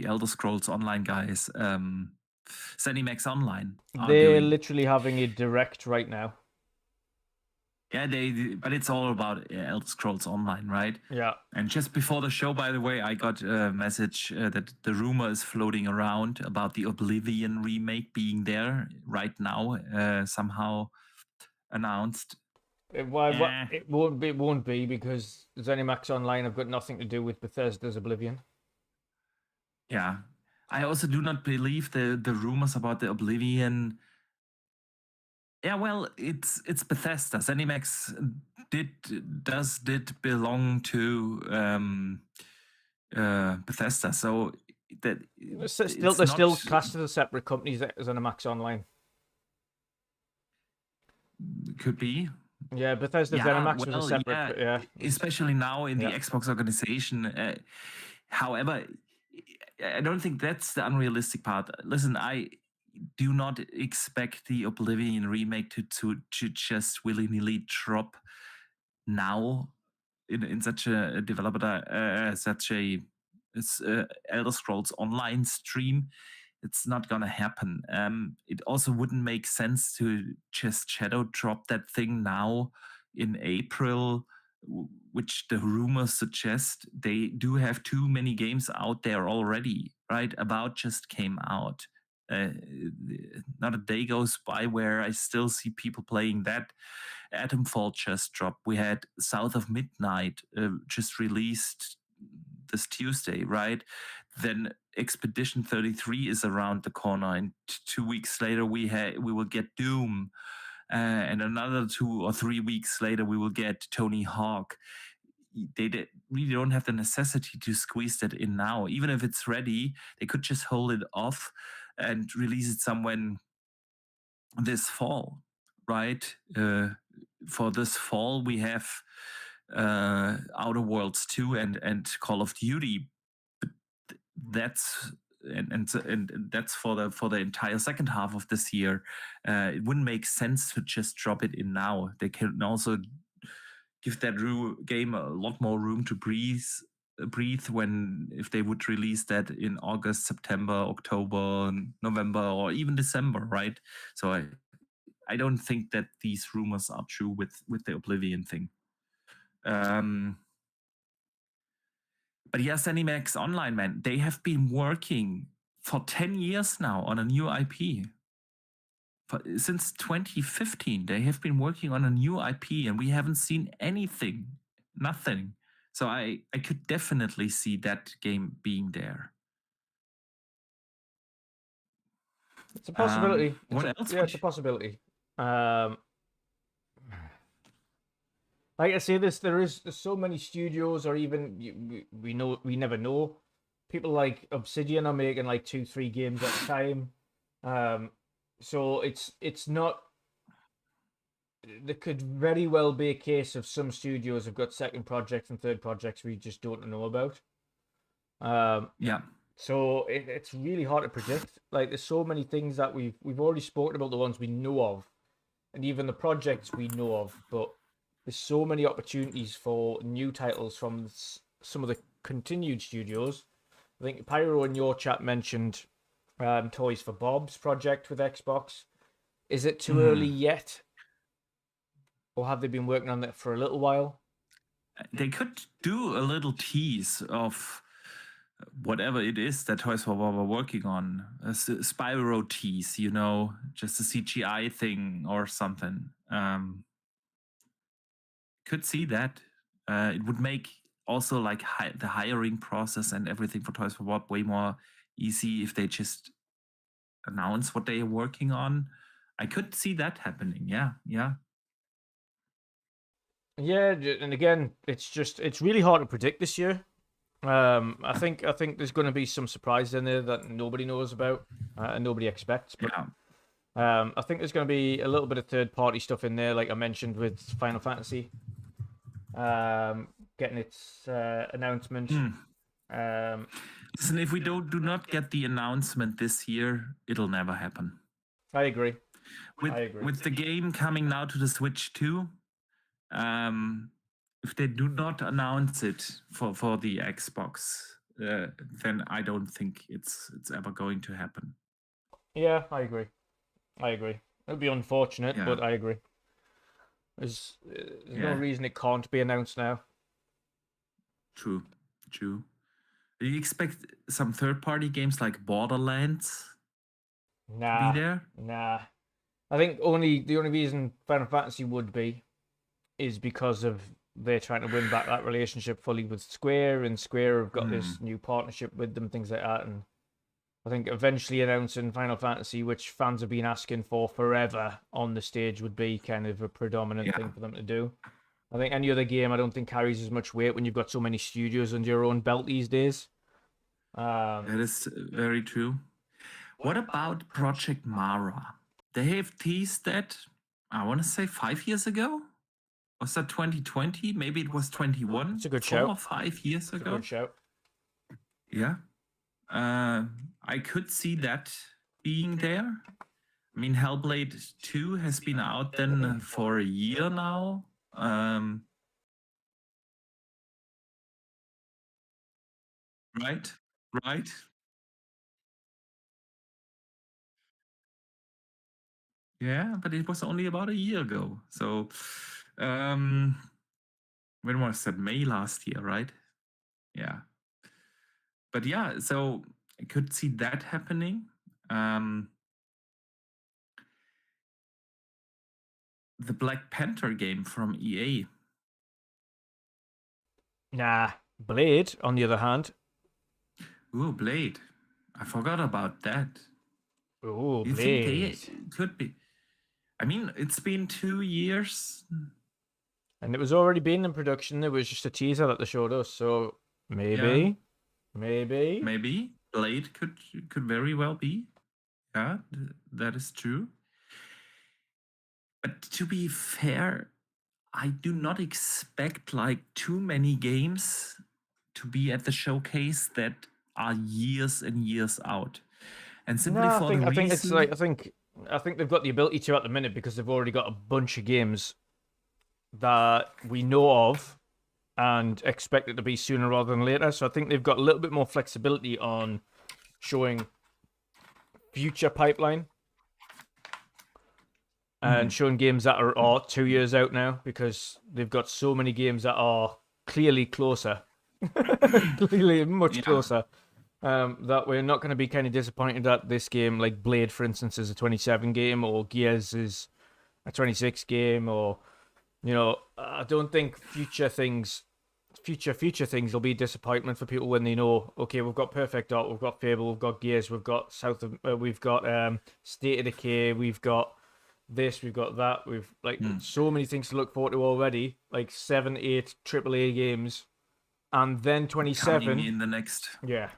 Elder Scrolls Online guys, ZeniMax Online, they're literally having a direct right now. Yeah, but it's all about Elder Scrolls Online, right? Yeah. And just before the show, by the way, I got a message that the rumor is floating around about the Oblivion remake being there right now, somehow announced. It won't be because ZeniMax Online have got nothing to do with Bethesda's Oblivion. Yeah, I also do not believe the rumors about the Oblivion. Yeah, well, it's Bethesda. ZeniMax did belong to Bethesda, so that they're still classed as a separate company as ZeniMax Online. Could be. Yeah, Bethesda ZeniMax was a separate. Yeah, especially now in the Xbox organization. However, I don't think that's the unrealistic part. Listen, I do not expect the Oblivion remake to just willy-nilly drop now in such a developer, such a Elder Scrolls Online stream. It's not gonna happen. It also wouldn't make sense to just shadow drop that thing now in April, which the rumors suggest. They do have too many games out there already, right? About just came out. Not a day goes by where I still see people playing that. Titanfall just dropped. We had South of Midnight just released this Tuesday, right? Then Expedition 33 is around the corner, and 2 weeks later we will get Doom, and another 2 or 3 weeks later we will get Tony Hawk. They really don't have the necessity to squeeze that in now. Even if it's ready, they could just hold it off and release it somewhere this fall, right? For this fall, we have Outer Worlds 2 and Call of Duty. But that's that's for the entire second half of this year. It wouldn't make sense to just drop it in now. They can also give that game a lot more room to breathe breathe if they would release that in August, September, October, November, or even December, right? So I don't think that these rumors are true with the Oblivion thing. But yeah, ZeniMax Online, man, they have been working for 10 years now on a new IP. Since 2015, they have been working on a new IP, and we haven't seen anything, nothing. So I could definitely see that game being there. It's a possibility. What else? Yeah, it's a possibility. Like I say, there's so many studios, or even we never know. People like Obsidian are making like 2-3 games at a time. So it's not. There could very well be a case of some studios have got second projects and third projects we just don't know about. Yeah. So it's really hard to predict. Like there's so many things that we've already spoken about, the ones we know of, and even the projects we know of. But there's so many opportunities for new titles from some of the continued studios. I think Pyro in your chat mentioned Toys for Bob's project with Xbox. Is it too early yet? Or have they been working on that for a little while? They could do a little tease of whatever it is that Toys for Bob are working on. A Spyro tease, just a CGI thing or something. Could see that. It would make also like the hiring process and everything for Toys for Bob way more easy if they just announce what they are working on. I could see that happening. Yeah. Yeah, and again, it's really hard to predict this year. I think there's going to be some surprises in there that nobody knows about and nobody expects. But I think there's going to be a little bit of third-party stuff in there, like I mentioned with Final Fantasy, getting its announcement. Listen, if we do not get the announcement this year, it'll never happen. I agree. With the game coming now to the Switch too, if they do not announce it for the Xbox, then I don't think it's ever going to happen. Yeah, I agree. It'd be unfortunate, but I agree. There's no reason it can't be announced now. True. Do you expect some third-party games like Borderlands to be there? Nah. I think the only reason Final Fantasy would be is because of they're trying to win back that relationship fully with Square, and Square have got this new partnership with them, things like that. And I think eventually announcing Final Fantasy, which fans have been asking for forever on the stage, would be kind of a predominant thing for them to do. I think any other game I don't think carries as much weight when you've got so many studios under your own belt these days. That is very true. What about Project Mara? They have teased that, I want to say 5 years ago? Was that 2020? Maybe it was 21? It's a good 4 shout. or 5 years ago? A good shout. Yeah. I could see that being there. I mean, Hellblade 2 has been out then for a year now. Right. Yeah, but it was only about a year ago. So, when was that? May last year, right? Yeah. But yeah, so I could see that happening. The Black Panther game from EA. Nah. Blade, on the other hand. Ooh, Blade. I forgot about that. Ooh, You Blade. think they could be? I mean, it's been 2 years. And it was already been in production. It was just a teaser that they showed us. So maybe. Blade could very well be. Yeah, that is true. But to be fair, I do not expect like too many games to be at the showcase that are years and years out. And simply No, for the I think reason, it's like I think they've got the ability to at the minute because they've already got a bunch of games that we know of and expect it to be sooner rather than later. So I think they've got a little bit more flexibility on showing future pipeline and showing games that are 2 years out now, because they've got so many games that are clearly closer, clearly much closer. That we're not going to be kind of disappointed that this game, like Blade, for instance, is a 27 game, or Gears is a 26 game, or I don't think future things will be disappointment for people when they know, okay, we've got Perfect Dark, we've got Fable, we've got Gears, we've got we've got State of Decay, we've got this, we've got that, we've so many things to look forward to already, like 7, 8 AAA games, and then 27 coming in the next. Yeah.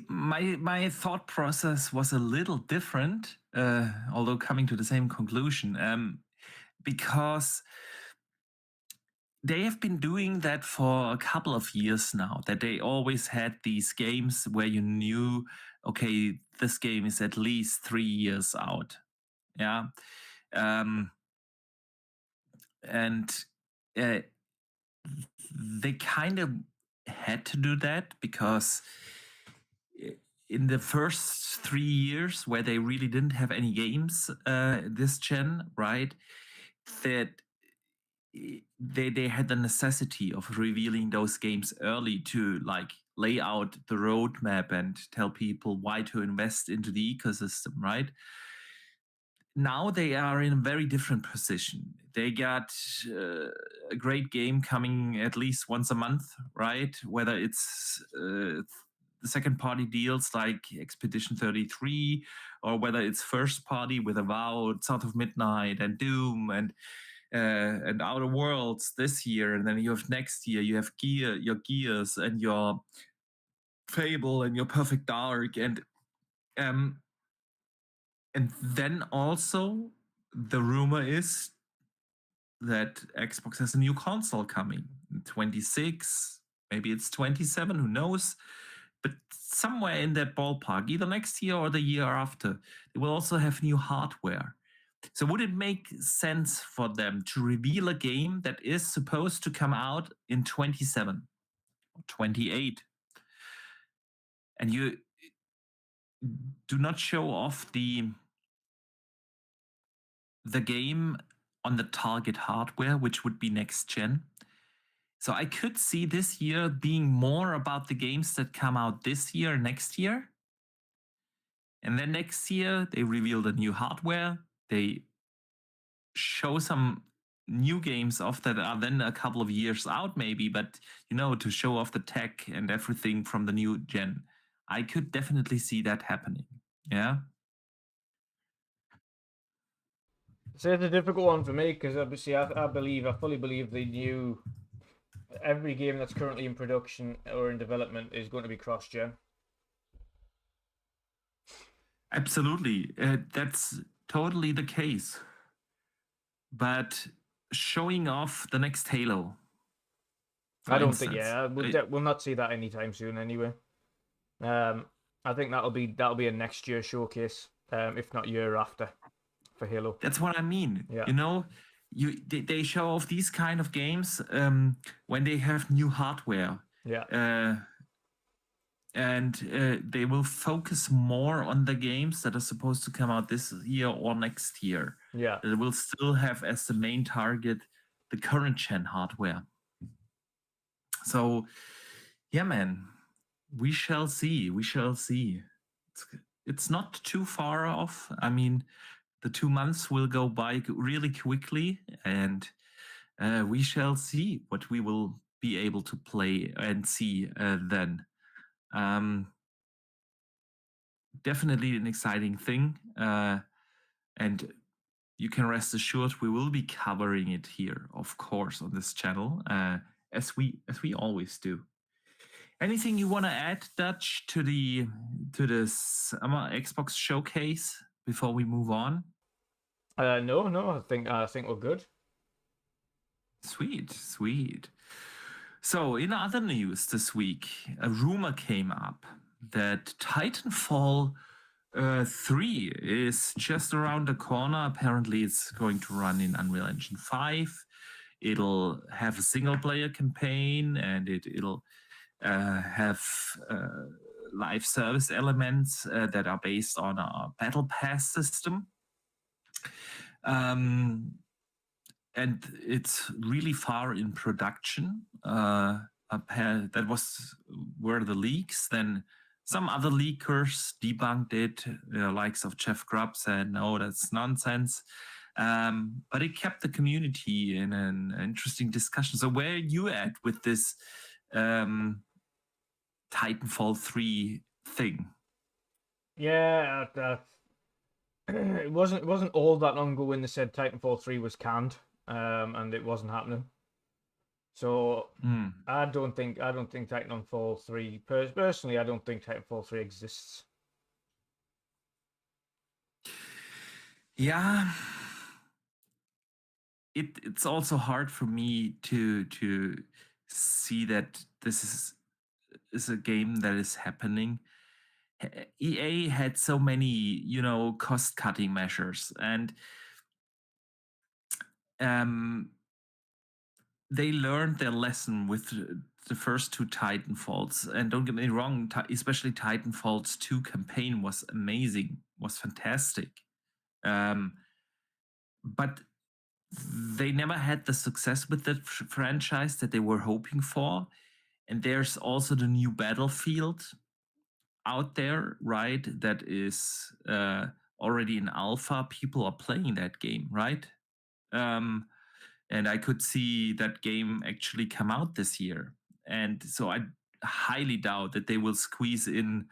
My thought process was a little different, although coming to the same conclusion, because they have been doing that for a couple of years now, that they always had these games where you knew, okay, this game is at least 3 years out. Yeah. And they kind of had to do that because in the first 3 years where they really didn't have any games this gen, right, that they had the necessity of revealing those games early to like lay out the roadmap and tell people why to invest into the ecosystem, right? Now they are in a very different position. They got a great game coming at least once a month, right? Whether it's the second party deals like Expedition 33, or whether it's first party with Avowed, South of Midnight, and Doom, and Outer Worlds this year, and then you have next year you have your Gears and your Fable and your Perfect Dark, and then also the rumor is that Xbox has a new console coming in 26, maybe it's 27, who knows? But somewhere in that ballpark, either next year or the year after, they will also have new hardware. So would it make sense for them to reveal a game that is supposed to come out in 27 or 28, and you do not show off the game on the target hardware, which would be next gen? So I could see this year being more about the games that come out this year, next year. And then next year, they reveal the new hardware. They show some new games off that are then a couple of years out, maybe, but to show off the tech and everything from the new gen. I could definitely see that happening. Yeah. So it's a difficult one for me because obviously I fully believe every game that's currently in production or in development is going to be cross-gen. Absolutely. That's totally the case. But showing off the next Halo, I don't think, we'll not see that anytime soon anyway. I think that'll be a next year showcase, if not year after, for Halo. That's what I mean. Yeah. They show off these kind of games when they have new hardware. Yeah. And they will focus more on the games that are supposed to come out this year or next year. Yeah. They will still have as the main target the current gen hardware. So, yeah, man, we shall see. We shall see. It's not too far off. I mean, the 2 months will go by really quickly, and we shall see what we will be able to play and see then. Definitely an exciting thing, and you can rest assured we will be covering it here, of course, on this channel, as we always do. Anything you want to add, Dutch, to the summer Xbox showcase before we move on? No. I think we're good. Sweet. So, in other news this week, a rumor came up that Titanfall 3 is just around the corner. Apparently, it's going to run in Unreal Engine 5. It'll have a single player campaign, and it'll have live service elements that are based on a battle pass system. And it's really far in production. That were the leaks. Then some other leakers debunked it, the likes of Jeff Grubb said, no, that's nonsense. But it kept the community in an interesting discussion. So where are you at with this Titanfall 3 thing? Yeah, it wasn't all that long ago when they said Titanfall 3 was canned, and it wasn't happening. So I don't think Titanfall 3 personally. I don't think Titanfall 3 exists. Yeah, it's also hard for me to see that this is a game that is happening. EA had so many, cost-cutting measures, and they learned their lesson with the first two Titanfalls. And don't get me wrong, especially Titanfall's 2 campaign was amazing, was fantastic. But they never had the success with the franchise that they were hoping for. And there's also the new Battlefield out there, right? That is already in alpha. People are playing that game, right? And I could see that game actually come out this year. And so I highly doubt that they will squeeze in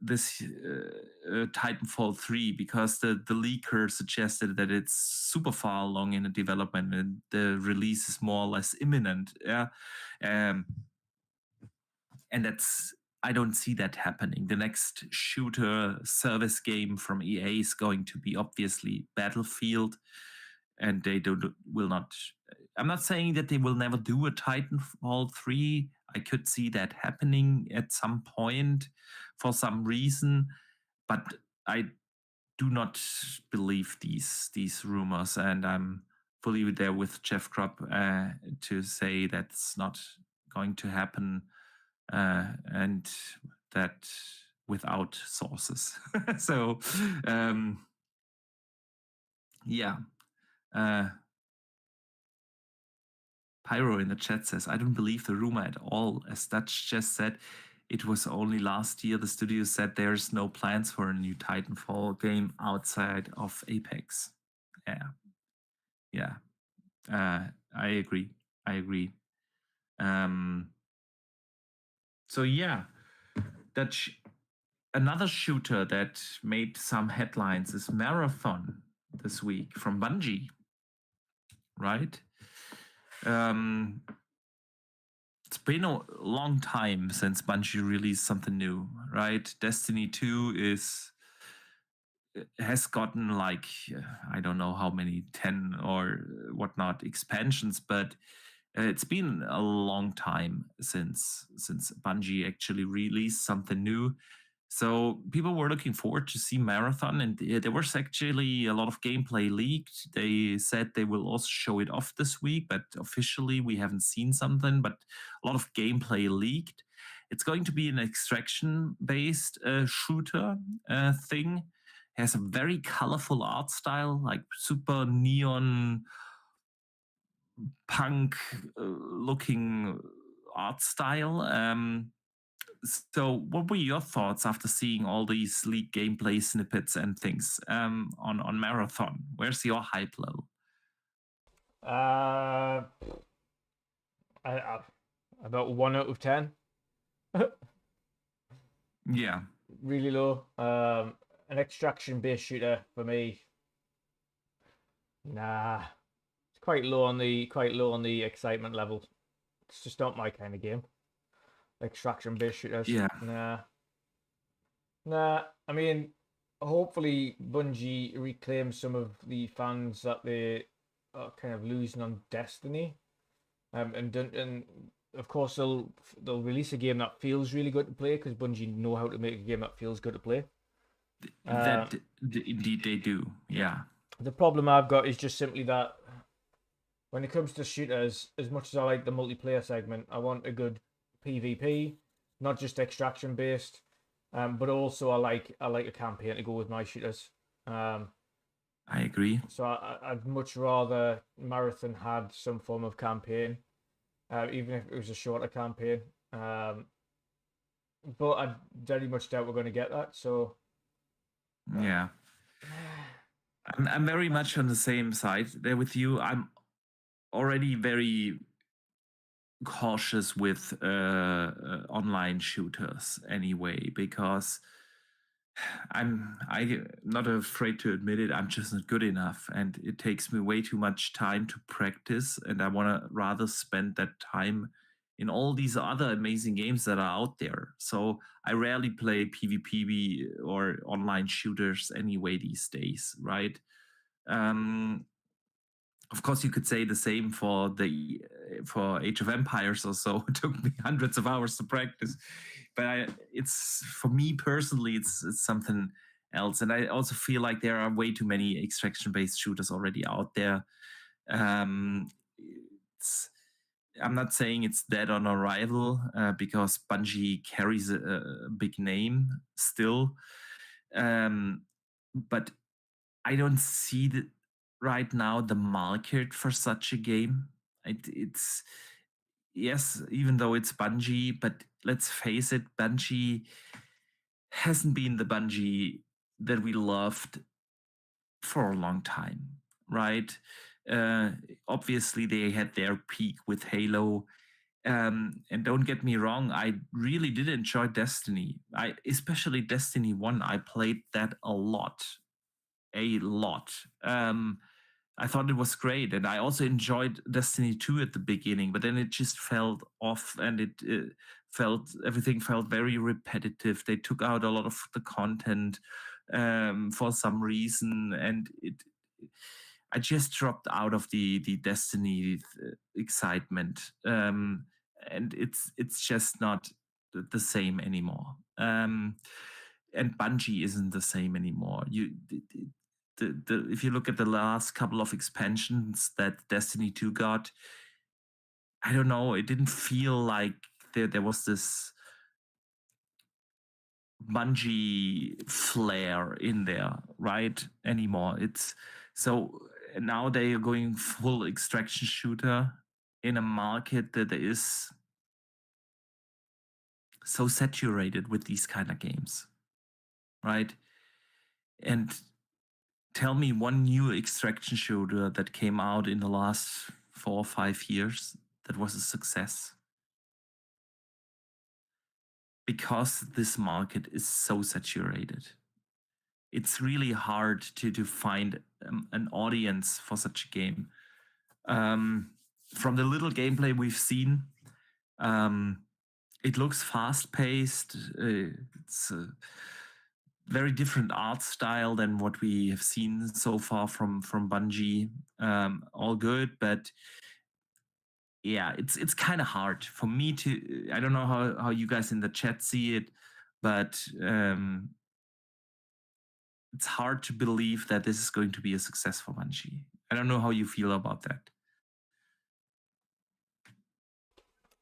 this Titanfall 3, because the leaker suggested that it's super far along in the development and the release is more or less imminent. Yeah. And I don't see that happening. The next shooter service game from EA is going to be obviously Battlefield, and they will not. I'm not saying that they will never do a Titanfall 3. I could see that happening at some point for some reason, but I do not believe these rumors, and I'm fully there with Jeff Grubb to say that's not going to happen, and that without sources. So, yeah. Pyro in the chat says, I don't believe the rumor at all. As Dutch just said, it was only last year the studio said there's no plans for a new Titanfall game outside of Apex. Yeah. I agree. So yeah, Dutch. Another shooter that made some headlines is Marathon this week from Bungie, right? It's been a long time since Bungie released something new, right? Destiny 2 has gotten like, I don't know how many, 10 or whatnot expansions, but it's been a long time since Bungie actually released something new. So people were looking forward to see Marathon, and there was actually a lot of gameplay leaked. They said they will also show it off this week, but officially we haven't seen something, but a lot of gameplay leaked. It's going to be an extraction-based shooter thing. It has a very colorful art style, like super neon punk looking art style. So what were your thoughts after seeing all these leaked gameplay snippets and things on Marathon? Where's your hype level? I about 1 out of 10. Yeah. Really low. An extraction-based shooter for me. Nah, it's quite low on the excitement level. It's just not my kind of game. Extraction-based shooters. Yeah. Nah. I mean, hopefully Bungie reclaims some of the fans that they are kind of losing on Destiny. And of course they'll release a game that feels really good to play, because Bungie know how to make a game that feels good to play. Indeed they do. Yeah. The problem I've got is just simply that when it comes to shooters, as much as I like the multiplayer segment, I want a good PvP, not just extraction based, but also I like a campaign to go with my shooters. I agree. So I'd much rather Marathon had some form of campaign, even if it was a shorter campaign. But I very much doubt we're going to get that. So Yeah. I'm very much on the same side there with you. I'm already very cautious with online shooters anyway, because I'm not afraid to admit it. I'm just not good enough, and it takes me way too much time to practice. And I want to rather spend that time in all these other amazing games that are out there. So I rarely play PvP or online shooters anyway these days, right? Of course, you could say the same for for Age of Empires or so. It took me hundreds of hours to practice, but it's for me personally, it's something else. And I also feel like there are way too many extraction-based shooters already out there. It's, I'm not saying it's dead on arrival, because Bungie carries a big name still, but I don't see right now the market for such a game. It's yes, even though it's Bungie, but let's face it, Bungie hasn't been the Bungie that we loved for a long time, right? Uh, Obviously, they had their peak with Halo. And don't get me wrong, I really did enjoy Destiny. Especially Destiny 1, I played that a lot. I thought it was great, and I also enjoyed Destiny 2 at the beginning, but then it just felt off, and everything felt very repetitive. They took out a lot of the content for some reason, and I just dropped out of the Destiny excitement, and it's just not the same anymore. And Bungie isn't the same anymore. If you look at the last couple of expansions that Destiny 2 got, I don't know, it didn't feel like there was this Bungie flair in there, right? Anymore. It's so now they are going full extraction shooter in a market that is so saturated with these kind of games, right? And tell me one new extraction shooter that came out in the last 4 or 5 years that was a success. Because this market is so saturated, it's really hard to find an audience for such a game. From the little gameplay we've seen, it looks fast-paced. It's a very different art style than what we have seen so far from Bungie. All good, but yeah, it's kind of hard for me to. I don't know how you guys in the chat see it, but it's hard to believe that this is going to be a success for Bungie. I don't know how you feel about that.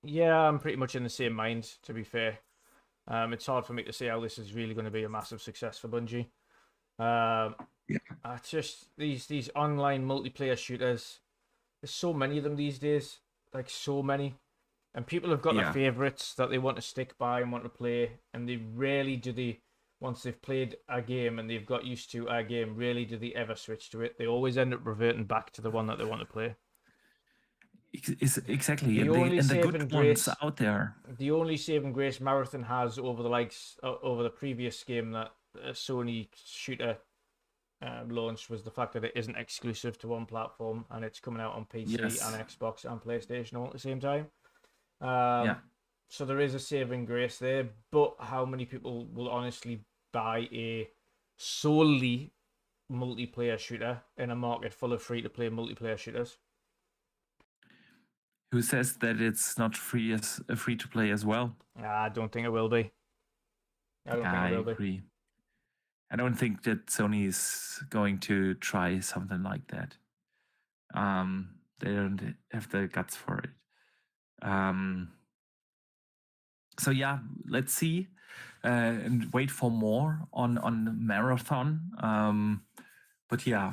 yeah, I'm pretty much in the same mind. To be fair, it's hard for me to say how this is really going to be a massive success for Bungie. I just these online multiplayer shooters. There's so many of them these days, like so many, and people have got their favorites that they want to stick by and want to play, and they rarely do they. Once they've played a game and they've got used to a game, rarely do they ever switch to it. They always end up reverting back to the one that they want to play. Exactly, The and only the saving good grace ones out there. The only saving grace Marathon has over over the previous game that Sony shooter launched was the fact that it isn't exclusive to one platform and it's coming out on PC and Xbox and PlayStation all at the same time. So there is a saving grace there, but how many people will honestly buy a solely multiplayer shooter in a market full of free-to-play multiplayer shooters? Who says that it's not free to play as well? I don't think it will be. I agree. I don't think that Sony is going to try something like that. They don't have the guts for it. So yeah, let's see and wait for more on Marathon. But yeah,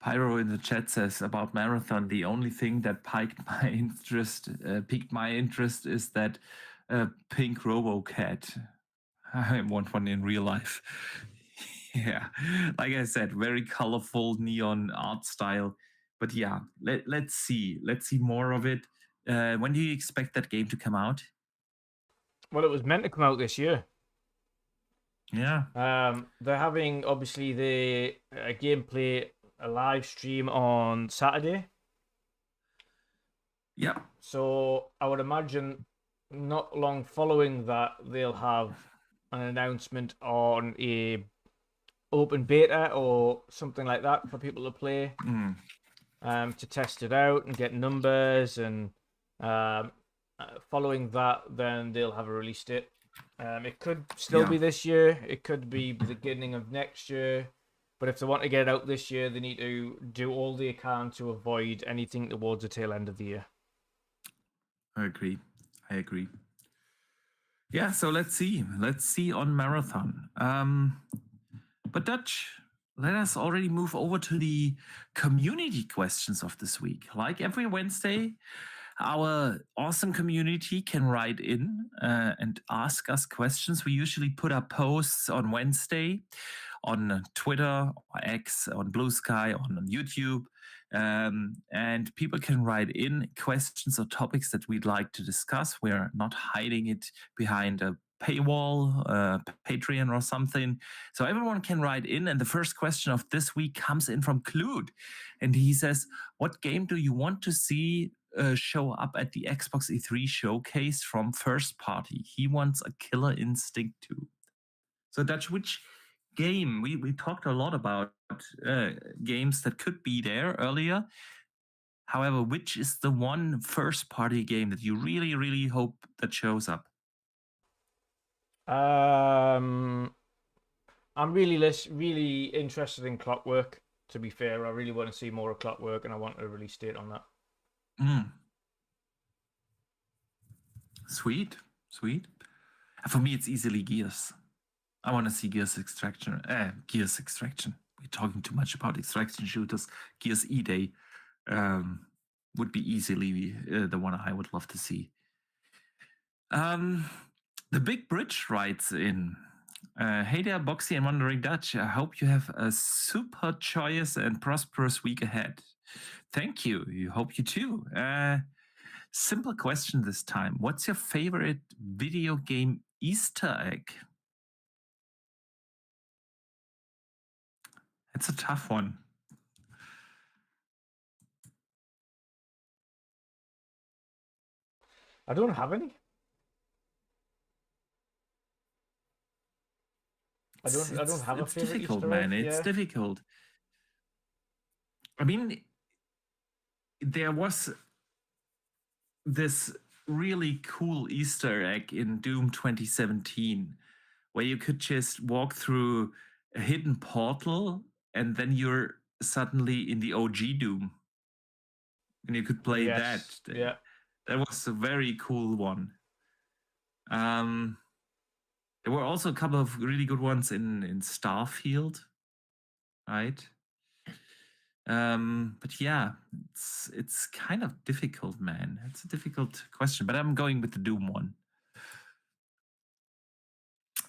Pyro in the chat says about Marathon, the only thing that piqued my interest is that pink RoboCat. I want one in real life. Yeah, like I said, very colorful neon art style. But yeah, let's see more of it. When do you expect that game to come out? Well, it was meant to come out this year. Yeah. They're having obviously the gameplay, a live stream on Saturday. Yeah. So I would imagine not long following that they'll have an announcement on a open beta or something like that for people to play, to test it out and get numbers. And following that, then they'll have a release date. It could still be this year. It could be the beginning of next year. But if they want to get it out this year, they need to do all they can to avoid anything towards the tail end of the year. I agree. Yeah, so let's see on Marathon. But Dutch, let us already move over to the community questions of this week. Like every Wednesday, our awesome community can write in and ask us questions. We usually put up posts on Wednesday on Twitter, or X, on Blue Sky, on YouTube. And people can write in questions or topics that we'd like to discuss. We're not hiding it behind a paywall, Patreon or something. So everyone can write in. And the first question of this week comes in from Clued. And he says, what game do you want to see show up at the Xbox E3 showcase from first party? He wants a Killer Instinct 2. So Dutch, which game? We talked a lot about games that could be there earlier. However, which is the one first party game that you really, really hope that shows up? I'm really interested in Clockwork. To be fair, I really want to see more of Clockwork, and I want a release date on that. Sweet. For me, it's easily Gears. I want to see Gears Extraction. We're talking too much about extraction shooters. Gears E-Day would be easily the one I would love to see. The Big Bridge writes in. Hey there, Boxy and WandrinDutch. I hope you have a super joyous and prosperous week ahead. Thank you. You hope you too. Simple question this time. What's your favorite video game Easter egg? It's a tough one. I don't have any. I don't have a favorite. It's difficult, Easter man. egg. It's difficult. I mean, there was this really cool Easter egg in Doom 2017 where you could just walk through a hidden portal and then you're suddenly in the OG Doom. And you could play that. Yeah. That was a very cool one. There were also a couple of really good ones in Starfield, right? But yeah, it's kind of difficult, man. It's a difficult question, but I'm going with the Doom one.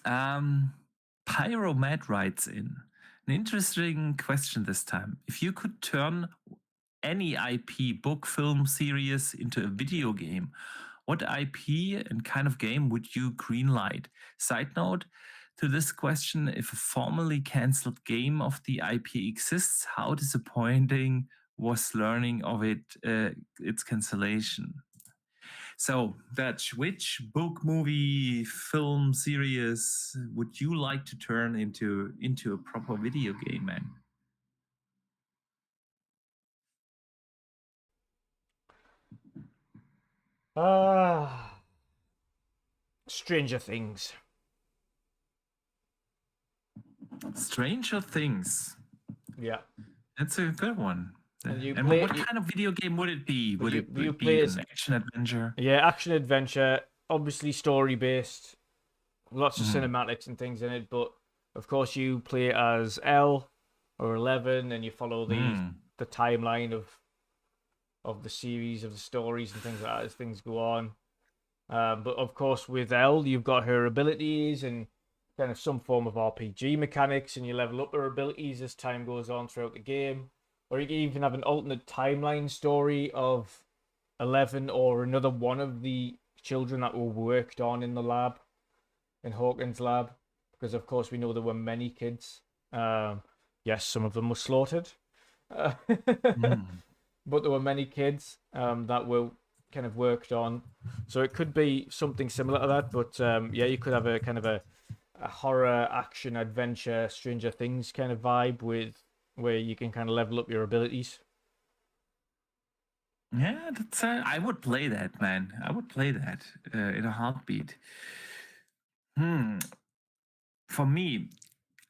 Pyro Matt writes in an interesting question this time. If you could turn any IP, book, film, series into a video game, what IP and kind of game would you greenlight? Side note to this question, if a formally cancelled game of the IP exists, how disappointing was learning of its cancellation? So, Dutch, which book, movie, film, series would you like to turn into a proper video game, man? Stranger Things. Stranger Things. Yeah. That's a good one. And you And play what kind of video game would it be? Would you it play be as an action adventure? action adventure, obviously story based, lots of Mhm. cinematics and things in it. But of course, you play as L or 11, and you follow Mm. the timeline of the series of the stories and things like that as things go on. But of course, with L, you've got her abilities and kind of some form of RPG mechanics, and you level up her abilities as time goes on throughout the game. Or you can even have an alternate timeline story of 11 or another one of the children that were worked on in the lab, in Hawkins' lab, because of course we know there were many kids. Yes, some of them were slaughtered. Mm. But there were many kids that were kind of worked on. So it could be something similar to that. But yeah, you could have a kind of a horror, action, adventure, Stranger Things kind of vibe with where you can kind of level up your abilities. Yeah, that's. I would play that, man. I would play that in a heartbeat. Hmm. For me,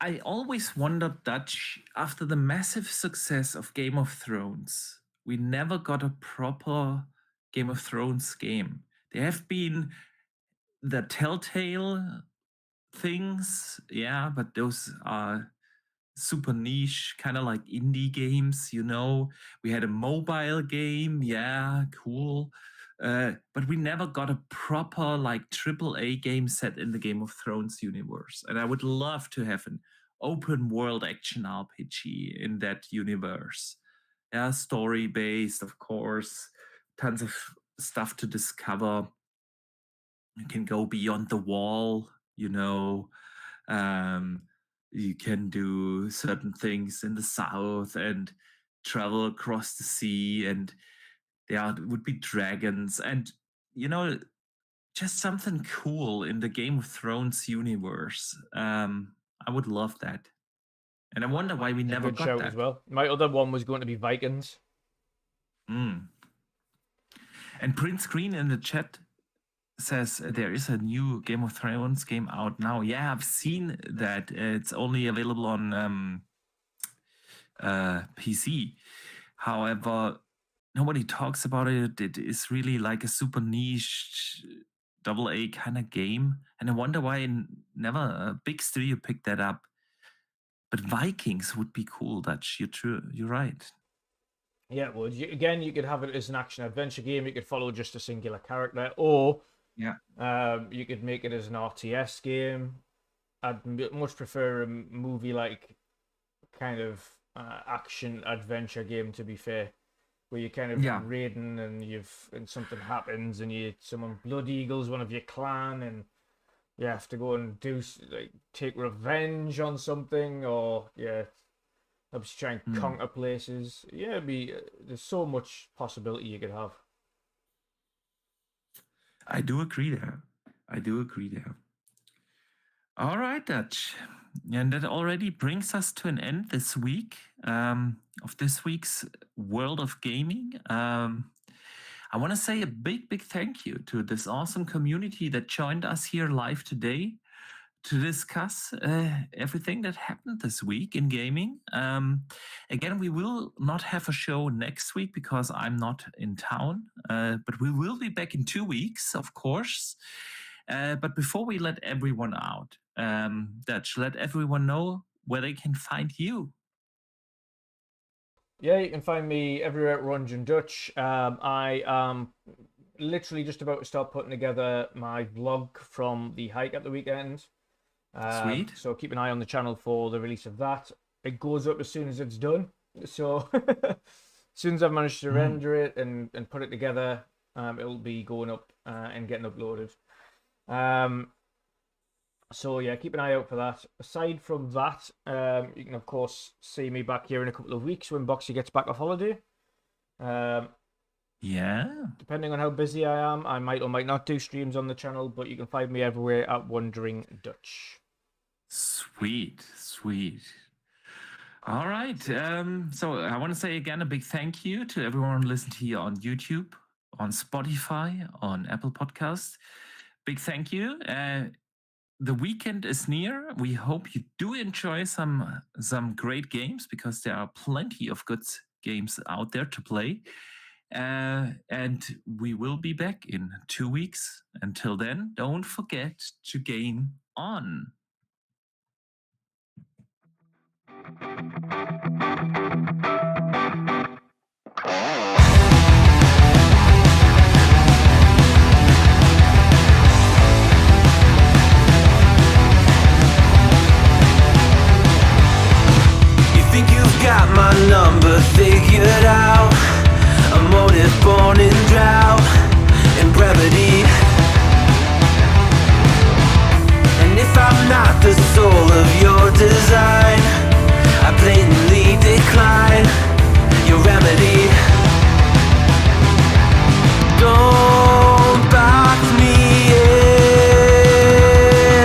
I always wondered, Dutch, after the massive success of Game of Thrones, we never got a proper Game of Thrones game. There have been the Telltale things, yeah, but those are super niche, kind of like indie games, you know. We had a mobile game, yeah, cool. But we never got a proper like AAA game set in the Game of Thrones universe. And I would love to have an open world action RPG in that universe. Yeah, story based, of course, tons of stuff to discover. You can go beyond the wall, you know. Um, you can do certain things in the south and travel across the sea, and there would be dragons, and you know, just something cool in the Game of Thrones universe. I would love that, and I wonder why we A never good got shout as that. well. My other one was going to be Vikings. Mm. And Prince Green in the chat says there is a new Game of Thrones game out now. Yeah, I've seen that. It's only available on PC. However, nobody talks about it. It is really like a super niche double A kind of game. And I wonder why never a big studio picked that up. But Vikings would be cool, Dutch. You're true. You're right. Yeah, it would. Again, you could have it as an action adventure game. You could follow just a singular character, or Yeah. you could make it as an RTS game. I'd much prefer a movie like kind of action adventure game, to be fair, where you're kind of Yeah. raiding and something happens and someone blood eagles one of your clan and you have to go and do like take revenge on something, or yeah, helps you try and Hmm. conquer places. Yeah, there's so much possibility you could have. I do agree there. I do agree there. All right, Dutch. And that already brings us to an end this week of this week's World of Gaming. I want to say a big, big thank you to this awesome community that joined us here live today to discuss everything that happened this week in gaming. Again, we will not have a show next week because I'm not in town, but we will be back in 2 weeks, of course. But before we let everyone out, Dutch, let everyone know where they can find you. Yeah, you can find me everywhere at WandrinDutch. I am literally just about to start putting together my vlog from the hike at the weekend. Sweet. So keep an eye on the channel for the release of that. It goes up as soon as it's done. So as soon as I've managed to render it and put it together, it'll be going up and getting uploaded. So yeah, keep an eye out for that. Aside from that, you can of course see me back here in a couple of weeks when Boxy gets back off holiday. Yeah. Depending on how busy I am, I might or might not do streams on the channel, but you can find me everywhere at WandrinDutch. Sweet. Sweet. All right. So I want to say again a big thank you to everyone who listened here on YouTube, on Spotify, on Apple Podcasts. Big thank you. the weekend is near. We hope you do enjoy some great games, because there are plenty of good games out there to play. And we will be back in 2 weeks. Until then, don't forget to game on. Think you've got my number figured out. A motive born in drought and brevity. And if I'm not the soul of your design, I blatantly decline your remedy. Don't box me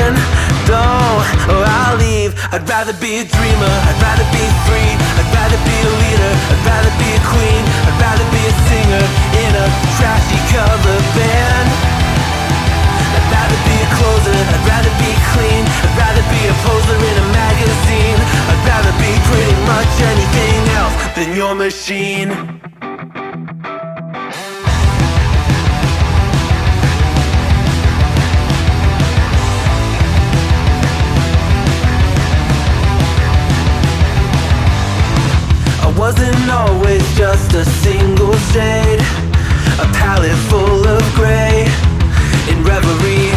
in, don't, or I'll leave. I'd rather be a dreamer, I'd rather be free, I'd rather be a leader, I'd rather be a queen, I'd rather be a singer in a trashy cover band. I'd rather be a closer, I'd rather be clean, I'd rather be a poser in a magazine, I'd rather be pretty much anything else than your machine. Wasn't always just a single shade, a palette full of gray in reverie.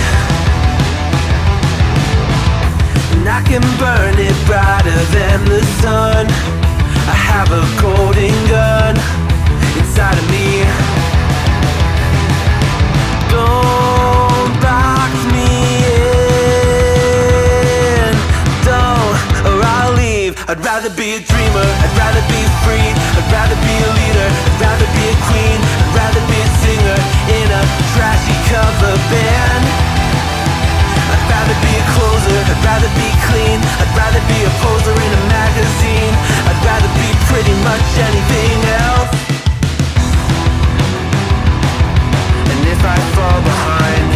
And I can burn it brighter than the sun. I have a golden gun inside of me. Don't box me in, don't, or I'll leave. I'd rather be a dreamer, I'd rather be free, I'd rather be a leader, I'd rather be a queen, I'd rather be a singer in a trashy cover band. I'd rather be a closer, I'd rather be clean, I'd rather be a poser in a magazine, I'd rather be pretty much anything else. And if I fall behind,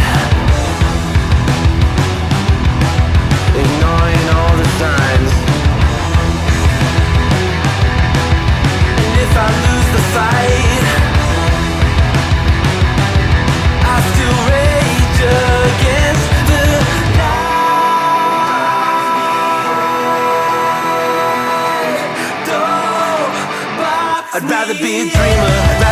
ignoring all the signs, if I lose the fight, I still rage against the night. I'd rather be a dreamer, I'd